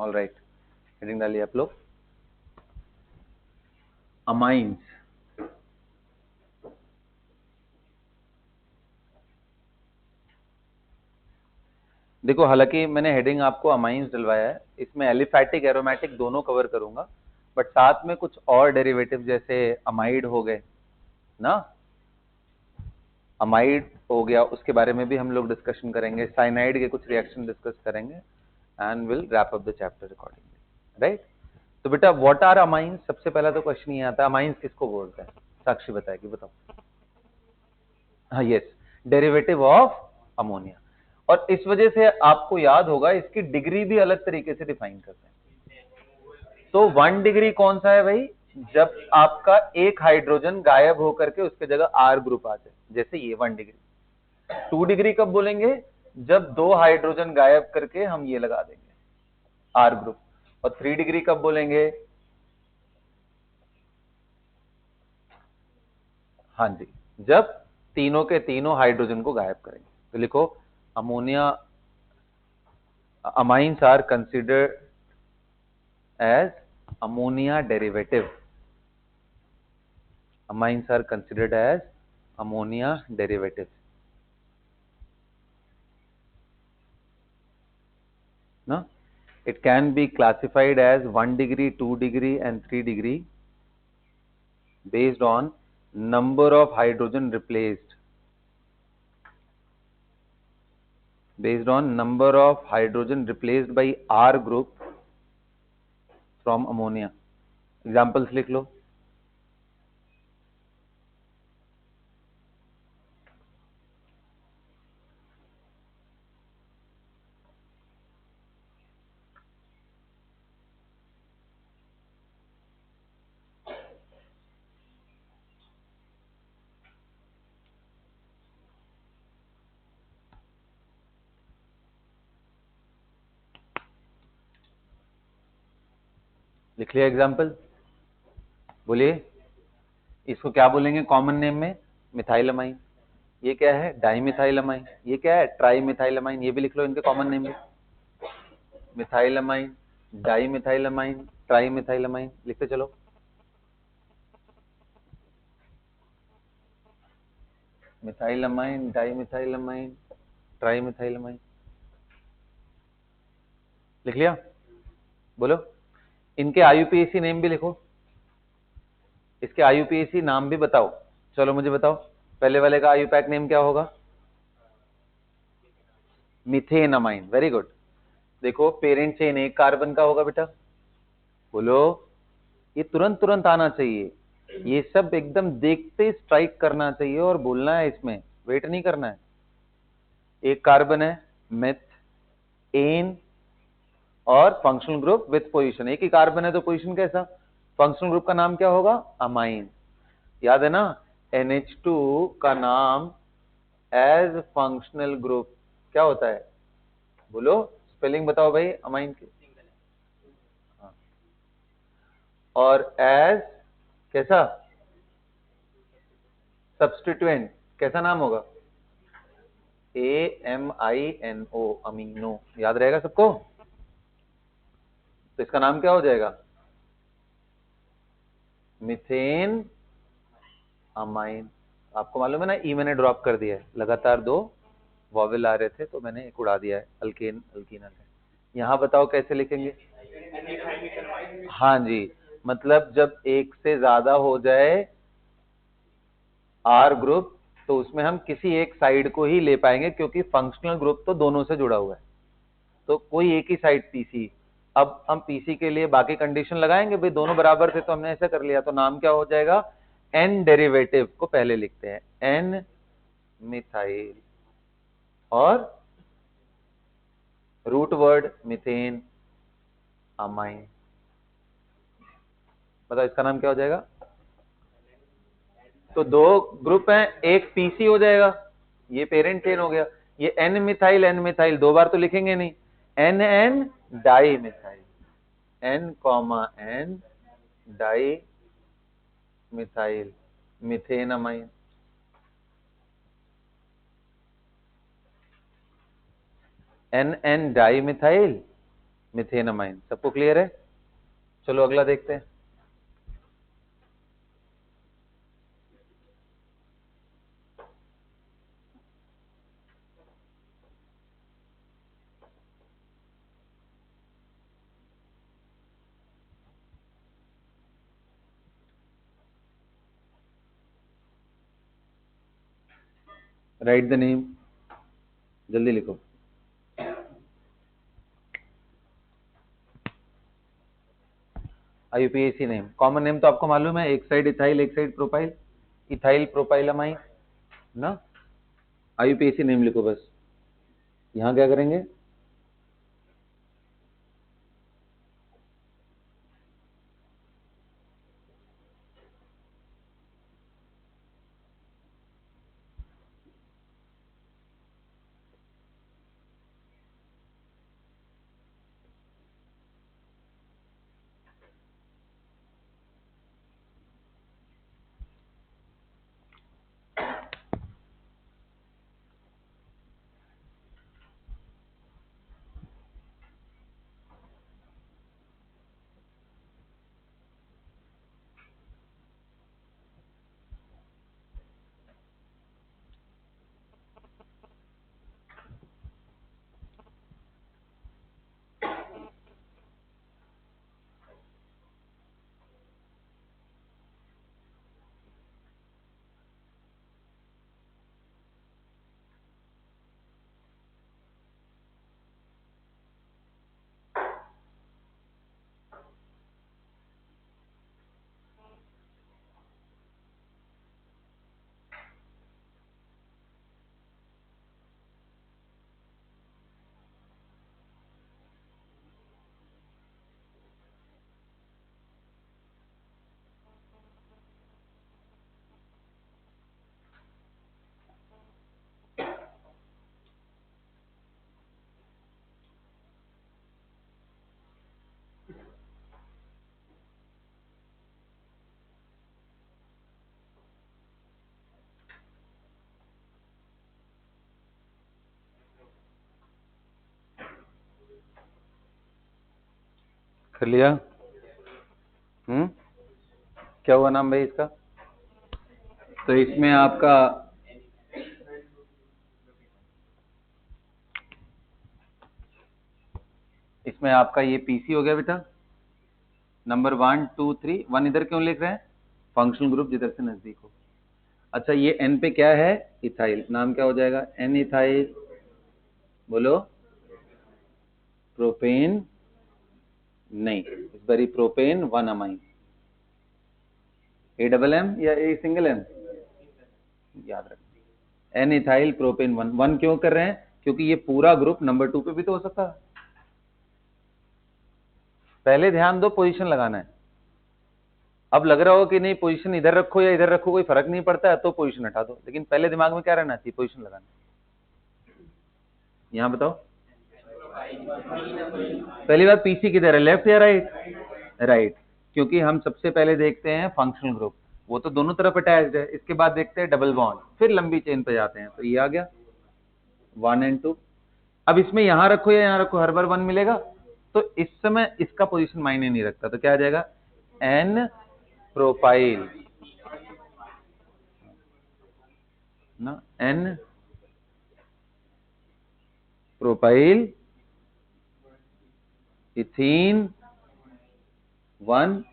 All right, heading डालिए आप लोग, अमाइंस। देखो हालांकि मैंने हेडिंग आपको अमाइंस डलवाया है, इसमें एलिफैटिक एरोमेटिक दोनों कवर करूंगा, बट साथ में कुछ और डेरिवेटिव जैसे अमाइड हो गए ना, अमाइड हो गया, उसके बारे में भी हम लोग डिस्कशन करेंगे, साइनाइड के कुछ रिएक्शन डिस्कस करेंगे and will wrap up the chapter accordingly, right. तो बेटा व्हाट आर अमाइंस, सबसे पहला तो क्वेश्चन ये आता है, अमाइंस किसको बोलते हैं? साक्षी बताएगी, बताओ। हाँ यस, डेरिवेटिव ऑफ अमोनिया। और इस वजह से आपको याद होगा इसकी डिग्री भी अलग तरीके से डिफाइन करते हैं। तो 1 डिग्री कौन सा है भाई? जब आपका एक हाइड्रोजन गायब होकर के उसके जगह आर ग्रुप आ जाए, जैसे ये 1 डिग्री। 2 डिग्री कब बोलेंगे? जब 2 हाइड्रोजन गायब करके हम ये लगा देंगे आर ग्रुप। और 3 डिग्री कब बोलेंगे? हाँ जी, जब तीनों के तीनों हाइड्रोजन को गायब करेंगे। तो लिखो ammonia, amines are considered as ammonia derivative. Amines are considered as ammonia derivative. No? It can be classified as 1 degree, 2 degree and 3 degree based on number of hydrogen replaced. Based on number of hydrogen replaced by R group from ammonia. Examples लिख लो। लिख लिया example? बोलिए, इसको क्या बोलेंगे common name में? मिथाइलमाइन। ये क्या है? डाइमिथाइलमाइन। ये क्या है? ट्राइमिथाइलमाइन। ये भी लिख लो इनके कॉमन नेम में, मिथाइलमाइन, डाइमिथाइलमाइन, ट्राइमिथाइलमाइन। लिखते चलो। मिथाइलमाइन, डाइमिथाइलमाइन, ट्राइमिथाइलमाइन। लिख लिया? बोलो इनके आईयूपीएसी नेम भी लिखो, इसके आईयूपीएसी नाम भी बताओ। चलो मुझे बताओ, पहले वाले का आईयूपैक नेम क्या होगा? मिथेनमाइन। Very good. देखो पेरेंट चेन एक कार्बन का होगा बेटा, बोलो। ये तुरंत तुरंत आना चाहिए, ये सब एकदम देखते स्ट्राइक करना चाहिए और बोलना है, इसमें वेट नहीं करना है। एक कार्बन है, मिथ एन, और फंक्शनल ग्रुप विथ पोजीशन। एक ही कार्बन है तो पोजीशन कैसा? फंक्शनल ग्रुप का नाम क्या होगा? अमाइन। याद है ना, NH2 का नाम एज फंक्शनल ग्रुप क्या होता है? बोलो स्पेलिंग बताओ भाई अमाइन की। हाँ। और एज कैसा? सब्स्टिट्यूएंट कैसा नाम होगा? AMINO, amino. याद रहेगा सबको? तो इसका नाम क्या हो जाएगा? Methane amine. आपको मालूम है ना, ई मैंने ड्रॉप कर दिया है, लगातार 2 वॉवेल आ रहे थे तो मैंने एक उड़ा दिया है, अल्केन अल्कीन अल्केन। यहां बताओ कैसे लिखेंगे? हाँ जी, मतलब जब एक से ज्यादा हो जाए आर ग्रुप तो उसमें हम किसी एक साइड को ही ले पाएंगे, क्योंकि फंक्शनल ग्रुप तो दोनों से जुड़ा हुआ है, तो कोई एक ही साइड पीसी। अब हम पीसी के लिए बाकी कंडीशन लगाएंगे भाई, दोनों बराबर थे तो हमने ऐसा कर लिया, तो नाम क्या हो जाएगा? एन डेरिवेटिव को पहले लिखते हैं, एन मिथाइल, और रूट वर्ड मिथेन अमाइन। बताओ इसका नाम क्या हो जाएगा? तो 2 ग्रुप हैं, एक पीसी हो जाएगा, ये पेरेंट चेन हो गया। ये एन मिथाइल 2 बार तो लिखेंगे नहीं, N N di methyl, N comma N di methyl methanamine. N N di methyl methanamine. सबको क्लियर है? चलो अगला देखते हैं। राइट द नेम, जल्दी लिखो। IUPAC नेम, कॉमन नेम तो आपको मालूम है, एक साइड इथाइल एक साइड प्रोपाइल, इथाइल प्रोपाइलमाइन ना। IUPAC नेम लिखो बस। यहां क्या करेंगे, कर लिया? क्या हुआ नाम भाई इसका? तो इसमें आपका ये पीसी हो गया बेटा, नंबर 1 2 3। 1 इधर क्यों लिख रहे हैं, फंक्शनल ग्रुप जिधर से नजदीक हो। अच्छा ये एन पे क्या है, इथाइल, नाम क्या हो जाएगा, एन इथाइल, बोलो, प्रोपेन, नहीं इस बारी propane 1 amine. A double M या ए सिंगल एम, याद रखना, एन इथाइल प्रोपेन 1। 1 क्यों कर रहे हैं, क्योंकि ये पूरा ग्रुप नंबर 2 पे भी तो हो सकता है। पहले ध्यान दो, पोजीशन लगाना है। अब लग रहा हो कि नहीं पोजीशन इधर रखो या इधर रखो कोई फर्क नहीं पड़ता है, तो पोजीशन हटा दो, लेकिन पहले दिमाग में क्या रहना चाहिए, पोजीशन लगाना। यहां बताओ, पहली बात पीसी किधर है, लेफ्ट या राइट? राइट, क्योंकि हम सबसे पहले देखते हैं फंक्शनल ग्रुप, वो तो दोनों तरफ अटैच्ड है। इसके बाद देखते हैं डबल बॉन्ड, फिर लंबी चेन पे जाते हैं। तो ये आ गया 1 और 2। अब इसमें यहां रखो या यहां रखो, हर बार 1 मिलेगा, तो इस समय इसका पोजीशन मायने नहीं रखता। तो क्या आ जाएगा, एन प्रोपाइल ना, एन प्रोपाइल इथीन 1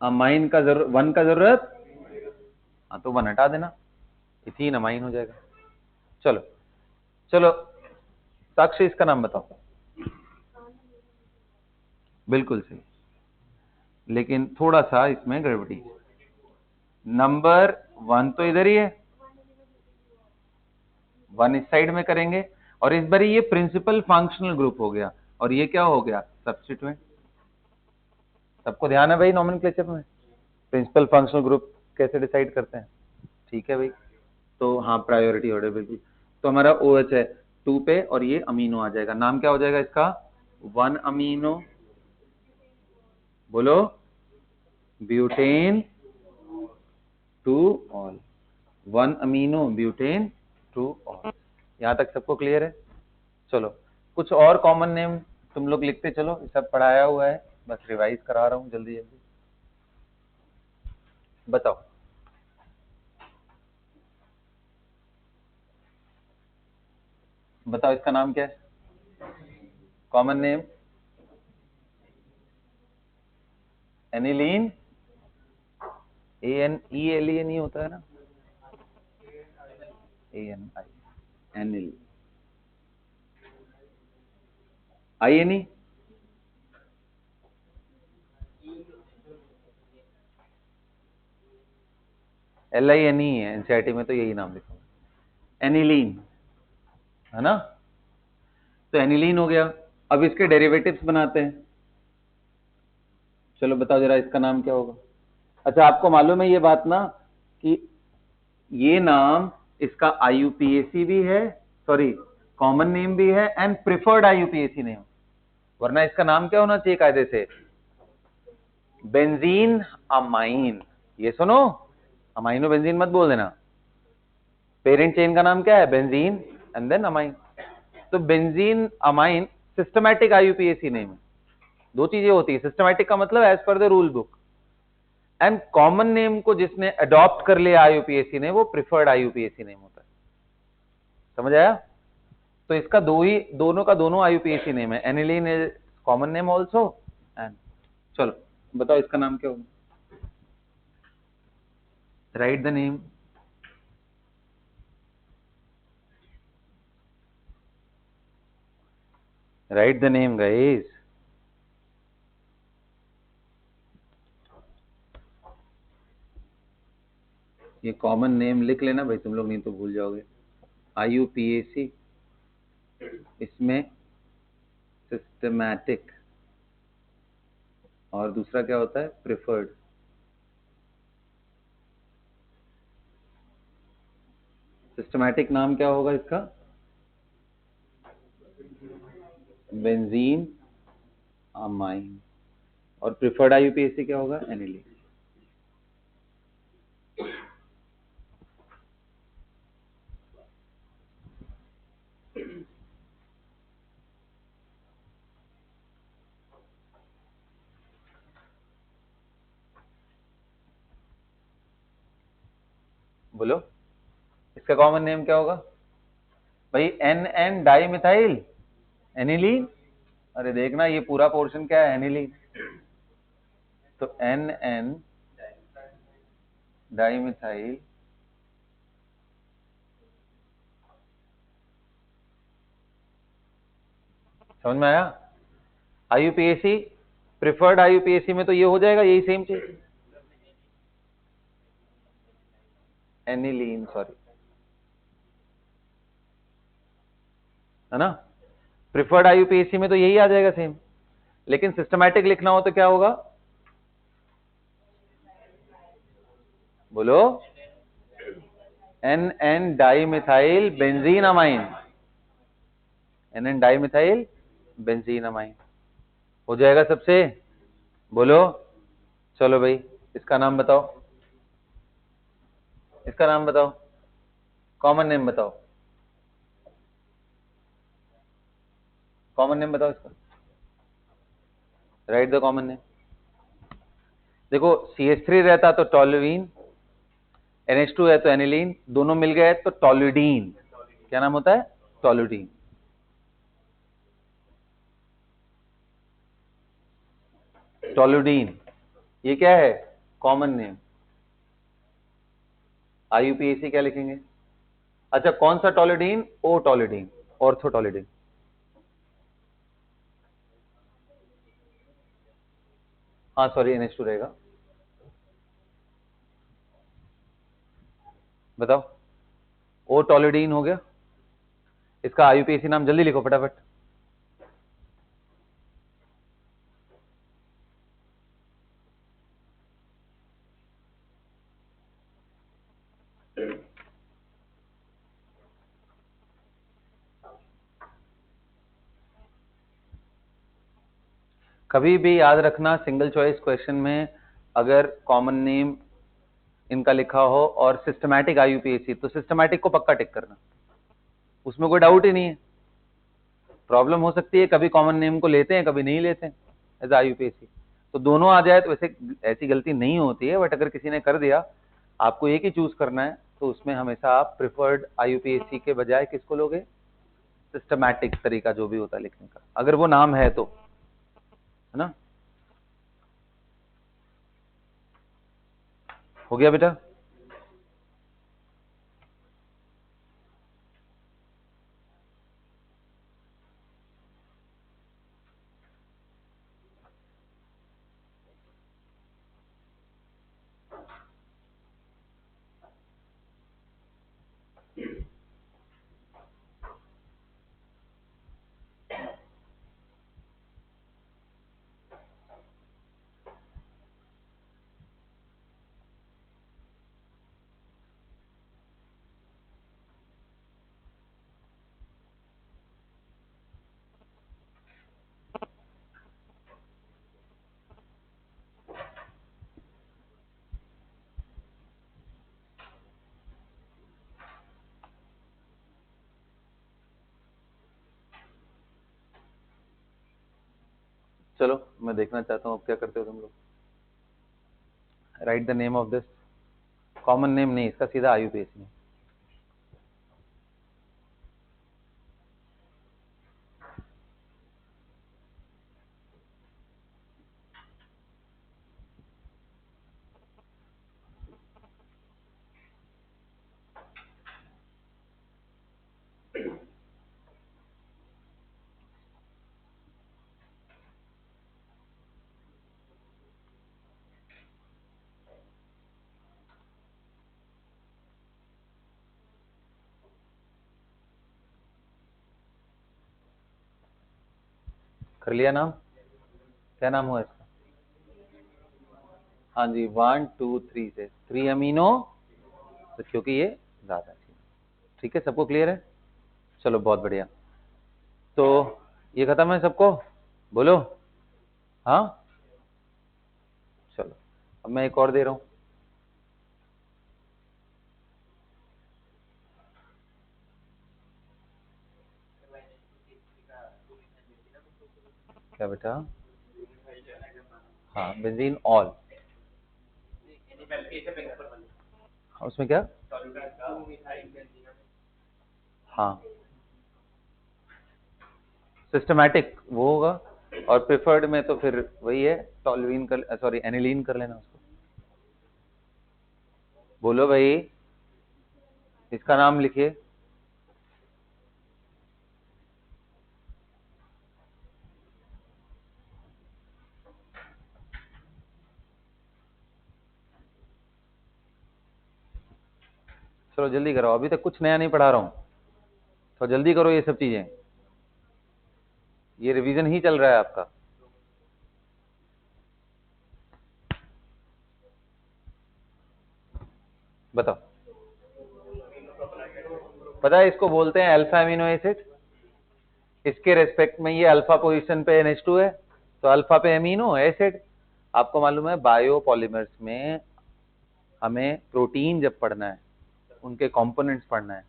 अमाइन का जरूरत, 1 का जरूरत, हाँ तो 1 हटा देना, इथीन अमाइन हो जाएगा। चलो चलो साक्षी इसका नाम बताओ। बिल्कुल सही, लेकिन थोड़ा सा इसमें गड़बड़ी। नंबर 1 तो इधर ही है, 1 इस साइड में करेंगे, और इस बार ये प्रिंसिपल फंक्शनल ग्रुप हो गया, और ये क्या हो गया, सब्स्टिट्यूएंट। सबको ध्यान है भाई नोमेनक्लेचर में, प्रिंसिपल फंक्शनल ग्रुप कैसे डिसाइड करते हैं? ठीक है भाई, तो हाँ प्रायोरिटी ऑर्डर बिल्कुल। तो हमारा OH है 2 पे, और ये अमीनो आ जाएगा। नाम क्या हो जाएगा इसका, 1 अमीनो, बोलो, butane 2 all, 1 amino butane 2 all. यहां तक सबको क्लियर है? चलो कुछ और कॉमन नेम तुम लोग लिखते चलो, सब पढ़ाया हुआ है, बस रिवाइज करा रहा हूँ जल्दी जल्दी। बताओ बताओ इसका नाम क्या है? कॉमन नेम एनिलीन, ANELEN ही होता है ना, ANI, एनिल, INE, LINE है, एनसीईआरटी में तो यही नाम लिखा एनिलीन, है ना। तो एनिलीन हो गया। अब इसके डेरिवेटिव्स बनाते हैं। चलो बताओ जरा इसका नाम क्या होगा। अच्छा, आपको मालूम है ये बात ना कि ये नाम इसका IUPAC भी है, सॉरी कॉमन नेम भी है एंड प्रिफर्ड IUPAC नेम, वरना इसका नाम क्या होना चाहिए कायदे से? Benzene amine. ये सुनो, अमाइनो बेंजीन मत बोल देना। पेरेंट चेन का नाम क्या है? Benzene and then amine. तो benzene amine systematic IUPAC name है। दो चीजें होती है, सिस्टमैटिक का मतलब as per the rule book, and common name को जिसने अडॉप्ट कर लिया IUPAC ने, वो प्रिफर्ड IUPAC नेम होता है। समझ आया? तो इसका दोनों का दोनों IUPAC नेम है। Aniline is common name also and, चलो बताओ इसका नाम क्या होगा। Right the name. Right the name guys. ये कॉमन नेम लिख लेना भाई तुम लोग, नहीं तो भूल जाओगे। IUPAC, इसमें सिस्टमैटिक, और दूसरा क्या होता है? प्रिफर्ड। सिस्टमैटिक नाम क्या होगा इसका? Benzene amine. और प्रिफर्ड IUPAC क्या होगा? एनिलीन। बोलो इसका कॉमन नेम क्या होगा भाई? NN di methyl aniline. अरे देखना ये पूरा पोर्शन क्या है? एनिलीन। तो NN डाई मिथाइल समझ में आया? IUPAC, प्रिफर्ड IUPAC में तो ये हो जाएगा, यही सेम चीज। एनिलीन, सॉरी, है ना। प्रिफर्ड IUPAC में तो यही आ जाएगा सेम, लेकिन सिस्टमैटिक लिखना हो तो क्या होगा? बोलो। NN di methyl benzene amine, NN di methyl benzene amine हो जाएगा सबसे। बोलो। चलो भाई इसका नाम बताओ, इसका नाम बताओ, कॉमन नेम बताओ, कॉमन नेम बताओ इसका। Right the common name. देखो CH3 रहता तो टोलुइन, NH2 है तो एनिलीन, दोनों मिल गए तो टोलुडीन। क्या नाम होता है? टोलुडीन। टोलुडीन, ये क्या है? Common name. IUPAC क्या लिखेंगे? अच्छा कौन सा टोलुडीन? ओ टोलुडीन, ऑर्थोटोलिडीन। हाँ सॉरी NH2 रहेगा। बताओ, ओ टोलुडीन हो गया। इसका IUPAC नाम जल्दी लिखो फटाफट। कभी भी याद रखना सिंगल चॉइस क्वेश्चन में अगर कॉमन नेम इनका लिखा हो और सिस्टमैटिक IUPAC, तो सिस्टमैटिक को पक्का टिक करना, उसमें कोई डाउट ही नहीं है। प्रॉब्लम हो सकती है, कभी कॉमन नेम को लेते हैं कभी नहीं लेते हैं एज IUPAC। तो दोनों आ जाए तो वैसे ऐसी गलती नहीं होती है, बट अगर किसी ने कर दिया, आपको एक ही चूज करना है, तो उसमें हमेशा आप प्रिफर्ड IUPAC के बजाय किसको लोगे? सिस्टमैटिक तरीका जो भी होता है लिखने का, अगर वो नाम है तो, है ना। हो गया बेटा? चलो मैं देखना चाहता हूँ अब क्या करते हो तुम लोग। Right the name of this, common name नहीं, इसका सीधा IUPAC। कर लिया नाम? क्या नाम हुआ इसका? हाँ जी, 1 2 3 से 3 अमीनो, तो क्योंकि ये ज्यादा है। ठीक है, सबको क्लियर है? चलो बहुत बढ़िया। तो ये खत्म है सबको? बोलो हाँ। चलो अब मैं एक और दे रहा हूं। क्या बेटा? हाँ, बेंजीन ऑल। उसमें क्या? हाँ, सिस्टमैटिक वो होगा, और प्रिफर्ड में तो फिर वही है, टॉलवीन कर, सॉरी एनिलीन कर लेना उसको। बोलो भाई, इसका नाम लिखिए। चलो जल्दी करो, अभी तक कुछ नया नहीं पढ़ा रहा हूँ, तो जल्दी करो ये सब चीजें, ये रिवीजन ही चल रहा है आपका। बताओ। पता है इसको बोलते हैं अल्फा अमीनो एसिड, इसके रेस्पेक्ट में ये अल्फा पोजीशन पे NH2 है, तो अल्फा पे अमीनो एसिड। आपको मालूम है बायोपॉलीमर्स में हमें प्रोटीन जब पढ़ना है, उनके कंपोनेंट्स पढ़ना है,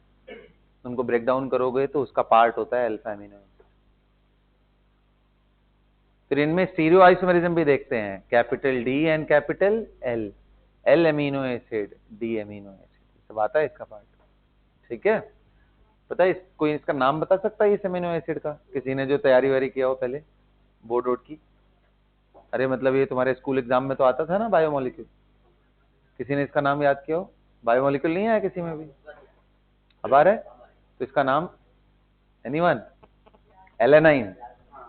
उनको ब्रेक डाउन करोगे तो उसका पार्ट होता है अल्फा अमीनो एसिड। फिर इनमें स्टीरियो आइसोमेरिज्म भी देखते हैं, capital D and capital L, L amino acid, D amino acid, सब आता है इसका पार्ट। ठीक है, पता है कोई इसका नाम बता सकता है इस अमीनो एसिड का, किसी ने जो तैयारी वारी किया हो पहले बोर्ड वोर्ड की? अरे मतलब ये तुम्हारे स्कूल एग्जाम में तो आता था ना बायोमोलिक्यूल, किसी ने इसका नाम याद किया हो? बायोमोलिक्यूल नहीं आया किसी में भी? अब आ रहा है? तो इसका नाम एनीवन? Alanine,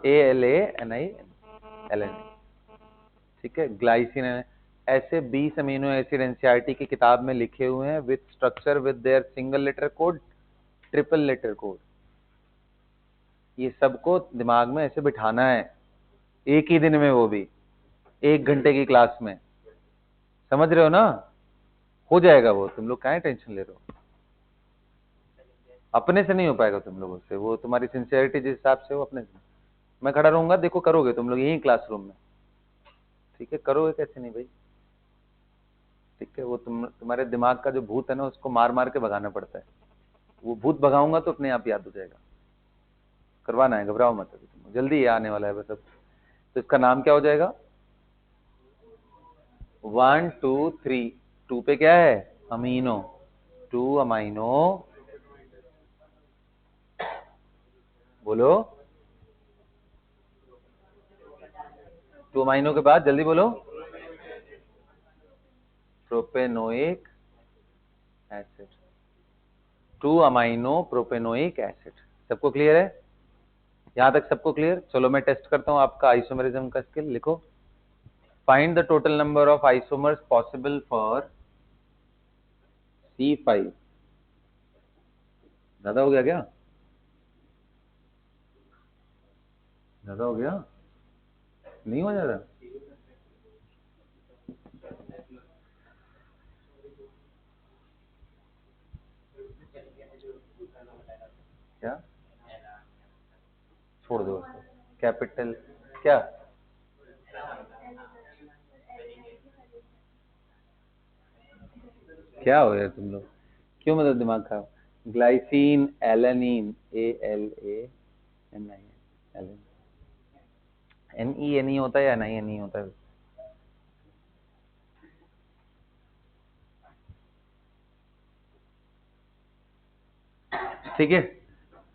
ALANI, alanine. ठीक है, ग्लाइसिन। ऐसे 20 अमीनो एसिड NCERT की किताब में लिखे हुए हैं, with structure, with their single letter code, triple letter code. ये सबको दिमाग में ऐसे बिठाना है एक ही दिन में, वो भी 1 घंटे की क्लास में। समझ रहे हो ना? हो जाएगा वो, तुम लोग काहे टेंशन ले रहे हो? अपने से नहीं हो पाएगा तुम लोगों से, वो तुम्हारी सिंसियरिटी जिस हिसाब से हो अपने से। मैं खड़ा रहूंगा, देखो करोगे तुम लोग यही क्लासरूम में। ठीक है, करोगे कैसे नहीं भाई? ठीक है, वो तुम्हारे दिमाग का जो भूत है ना, उसको मार मार के भगाना पड़ता है। वो भूत भगाऊंगा तो अपने आप याद हो जाएगा। करवाना है, घबराओ मत, अभी तुम जल्दी ये आने वाला है बस अब। तो इसका नाम क्या हो जाएगा? 1 2 3, 2 पे क्या है? अमीनो, 2 अमाइनो, बोलो 2 अमाइनो के बाद जल्दी बोलो, propanoic acid, 2 amino propanoic acid. सबको क्लियर है? यहां तक सबको क्लियर? चलो मैं टेस्ट करता हूं आपका आइसोमरिज्म का स्किल। लिखो, find the total number of isomers possible for C5। ज्यादा हो गया क्या? ज्यादा हो गया? नहीं हो ज्यादा? क्या? छोड़ दो उसको। कैपिटल क्या? क्या हो गया तुम लोग? क्यों मतलब दिमाग खराब? ग्लाइसिन, एलानिन, ALANIN, NE होता है या NINE होता है? ठीक है,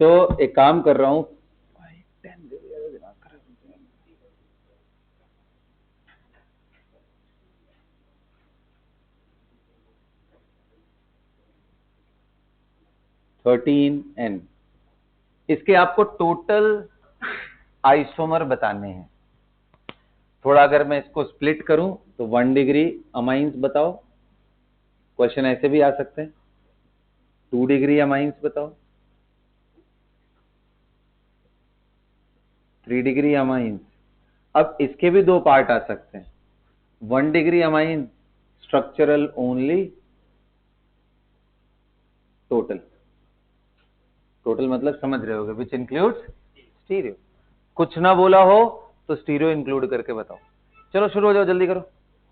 तो एक काम कर रहा हूं, 13N, इसके आपको टोटल आइसोमर बताने हैं। थोड़ा अगर मैं इसको स्प्लिट करूं तो 1 डिग्री अमाइंस बताओ, क्वेश्चन ऐसे भी आ सकते हैं। 2 डिग्री अमाइंस बताओ, 3 डिग्री अमाइंस। अब इसके भी दो पार्ट आ सकते हैं। 1 degree amine structural only, total, total मतलब समझ रहे होगे, विच इंक्लूड्स स्टीरियो। कुछ ना बोला हो तो स्टीरियो इंक्लूड करके बताओ। चलो शुरू हो जाओ, जल्दी करो,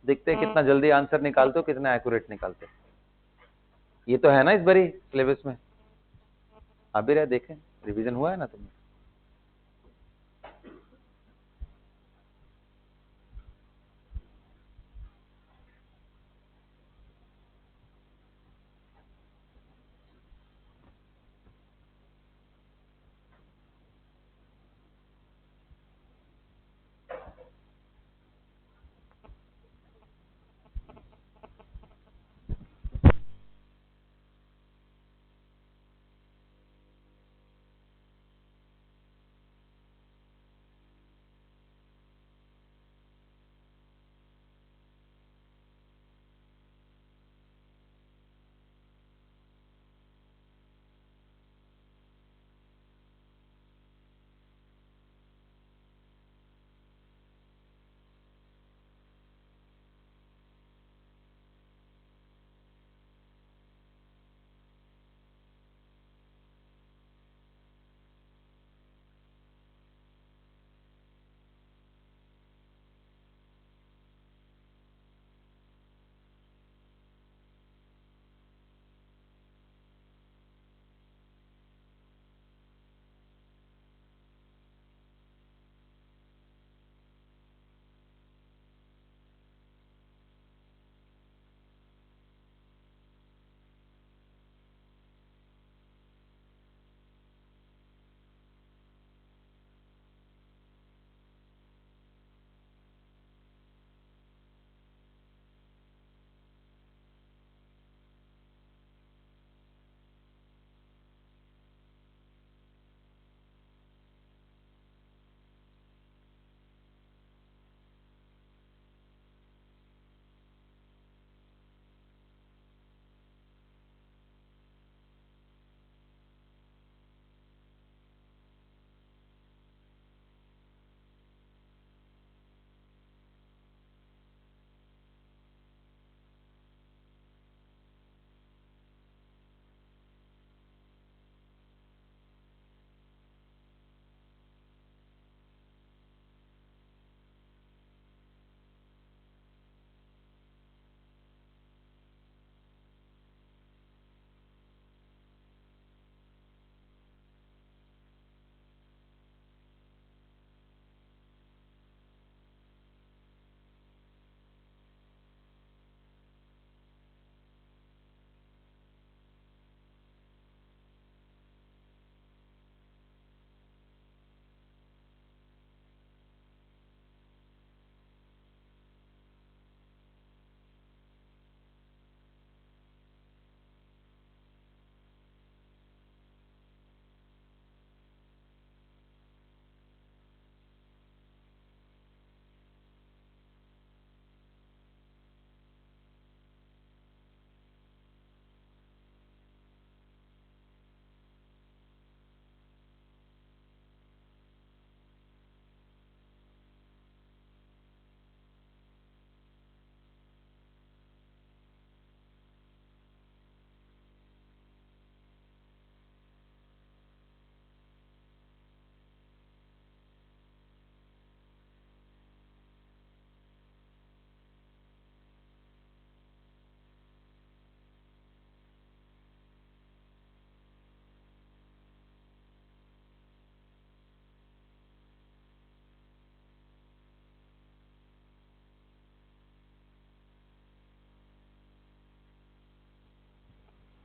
देखते हैं कितना जल्दी आंसर निकालते हो, कितना एक्यूरेट निकालते हो। ये तो है ना इस बारी सिलेबस में, आ भी रहे, देखें रिवीजन हुआ है ना तुम्हें?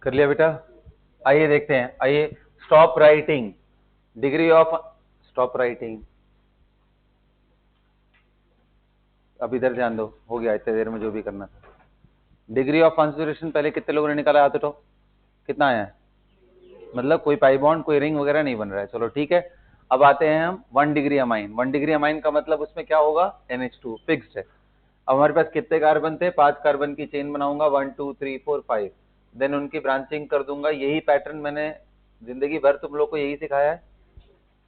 कर लिया बेटा? आइए देखते हैं, आइए stop writing, degree of, stop writing, अब इधर ध्यान दो, हो गया इतने देर में जो भी करना था। डिग्री ऑफ कॉन्सेंट्रेशन पहले कितने लोगों ने निकाला, हाथ उठाओ, कितना आया है? मतलब कोई पाई बॉन्ड, कोई रिंग वगैरह नहीं बन रहा है, चलो ठीक है। अब आते हैं हम 1 डिग्री अमाइन। 1 डिग्री अमाइन का मतलब उसमें क्या होगा, NH2 फिक्स्ड है। अब हमारे पास कितने कार्बन थे, 5 कार्बन की चेन बनाऊंगा, 1 2 3 4 5, देन उनकी ब्रांचिंग कर दूंगा। यही पैटर्न मैंने जिंदगी भर तुम लोग को यही सिखाया है,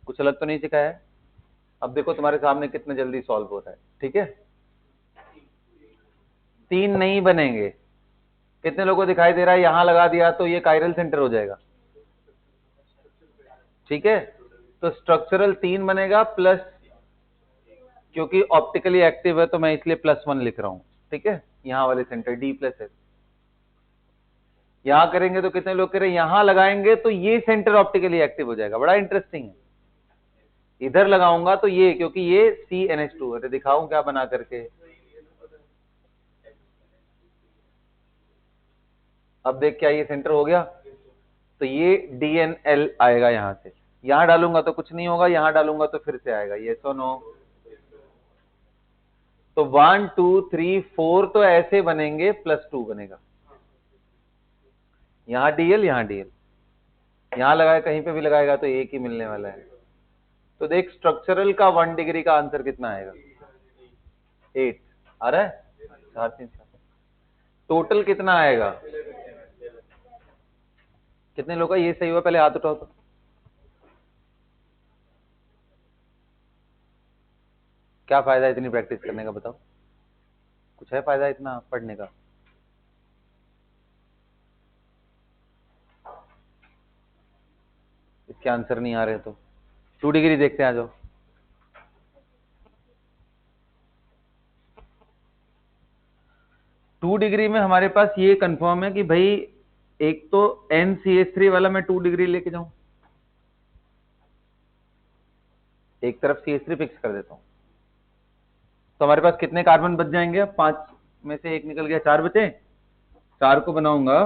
कुछ अलग तो नहीं सिखाया है। अब देखो तुम्हारे सामने कितने जल्दी सॉल्व होता है, ठीक है। 3 नहीं बनेंगे, कितने लोगों को दिखाई दे रहा है, यहां लगा दिया तो ये कायरल सेंटर हो जाएगा, ठीक है। तो स्ट्रक्चरल 3 बनेगा प्लस, क्योंकि ऑप्टिकली एक्टिव है तो मैं इसलिए +1 लिख रहा हूं, ठीक है। यहां वाले सेंटर D+S, यहां करेंगे तो कितने लोग कह रहे हैं यहां लगाएंगे तो ये सेंटर ऑप्टिकली एक्टिव हो जाएगा, बड़ा इंटरेस्टिंग है। इधर लगाऊंगा तो ये, क्योंकि ये CNH2 है, दिखाऊं क्या बना करके। अब देख क्या ये सेंटर हो गया, तो ये DNL आएगा यहां से, यहां डालूंगा तो कुछ नहीं होगा, यहां डालूंगा तो फिर से आएगा, ये तो नो। तो 1 2 3 4 तो ऐसे बनेंगे, +2 बनेगा, यहां DL, यहां DL, यहां लगाए कहीं पे भी लगाएगा तो एक ही मिलने वाला है। तो देख स्ट्रक्चरल का 1 डिग्री का आंसर कितना आएगा, 8 आ रहा है, 4 3 7। टोटल कितना आएगा, कितने लोग का ये सही हुआ, पहले हाथ उठाओ तो। क्या फायदा है इतनी प्रैक्टिस करने का, बताओ, कुछ है फायदा इतना पढ़ने का? इसके आंसर नहीं आ रहे तो 2 डिग्री देखते हैं, आ जाओ। टू डिग्री में हमारे पास ये कंफर्म है कि भाई एक तो NCH3 वाला मैं 2 डिग्री लेके जाऊं, एक तरफ CH3 फिक्स कर देता हूं, तो हमारे पास कितने कार्बन बच जाएंगे, 5 में से एक निकल गया, 4 बचे, 4 को बनाऊंगा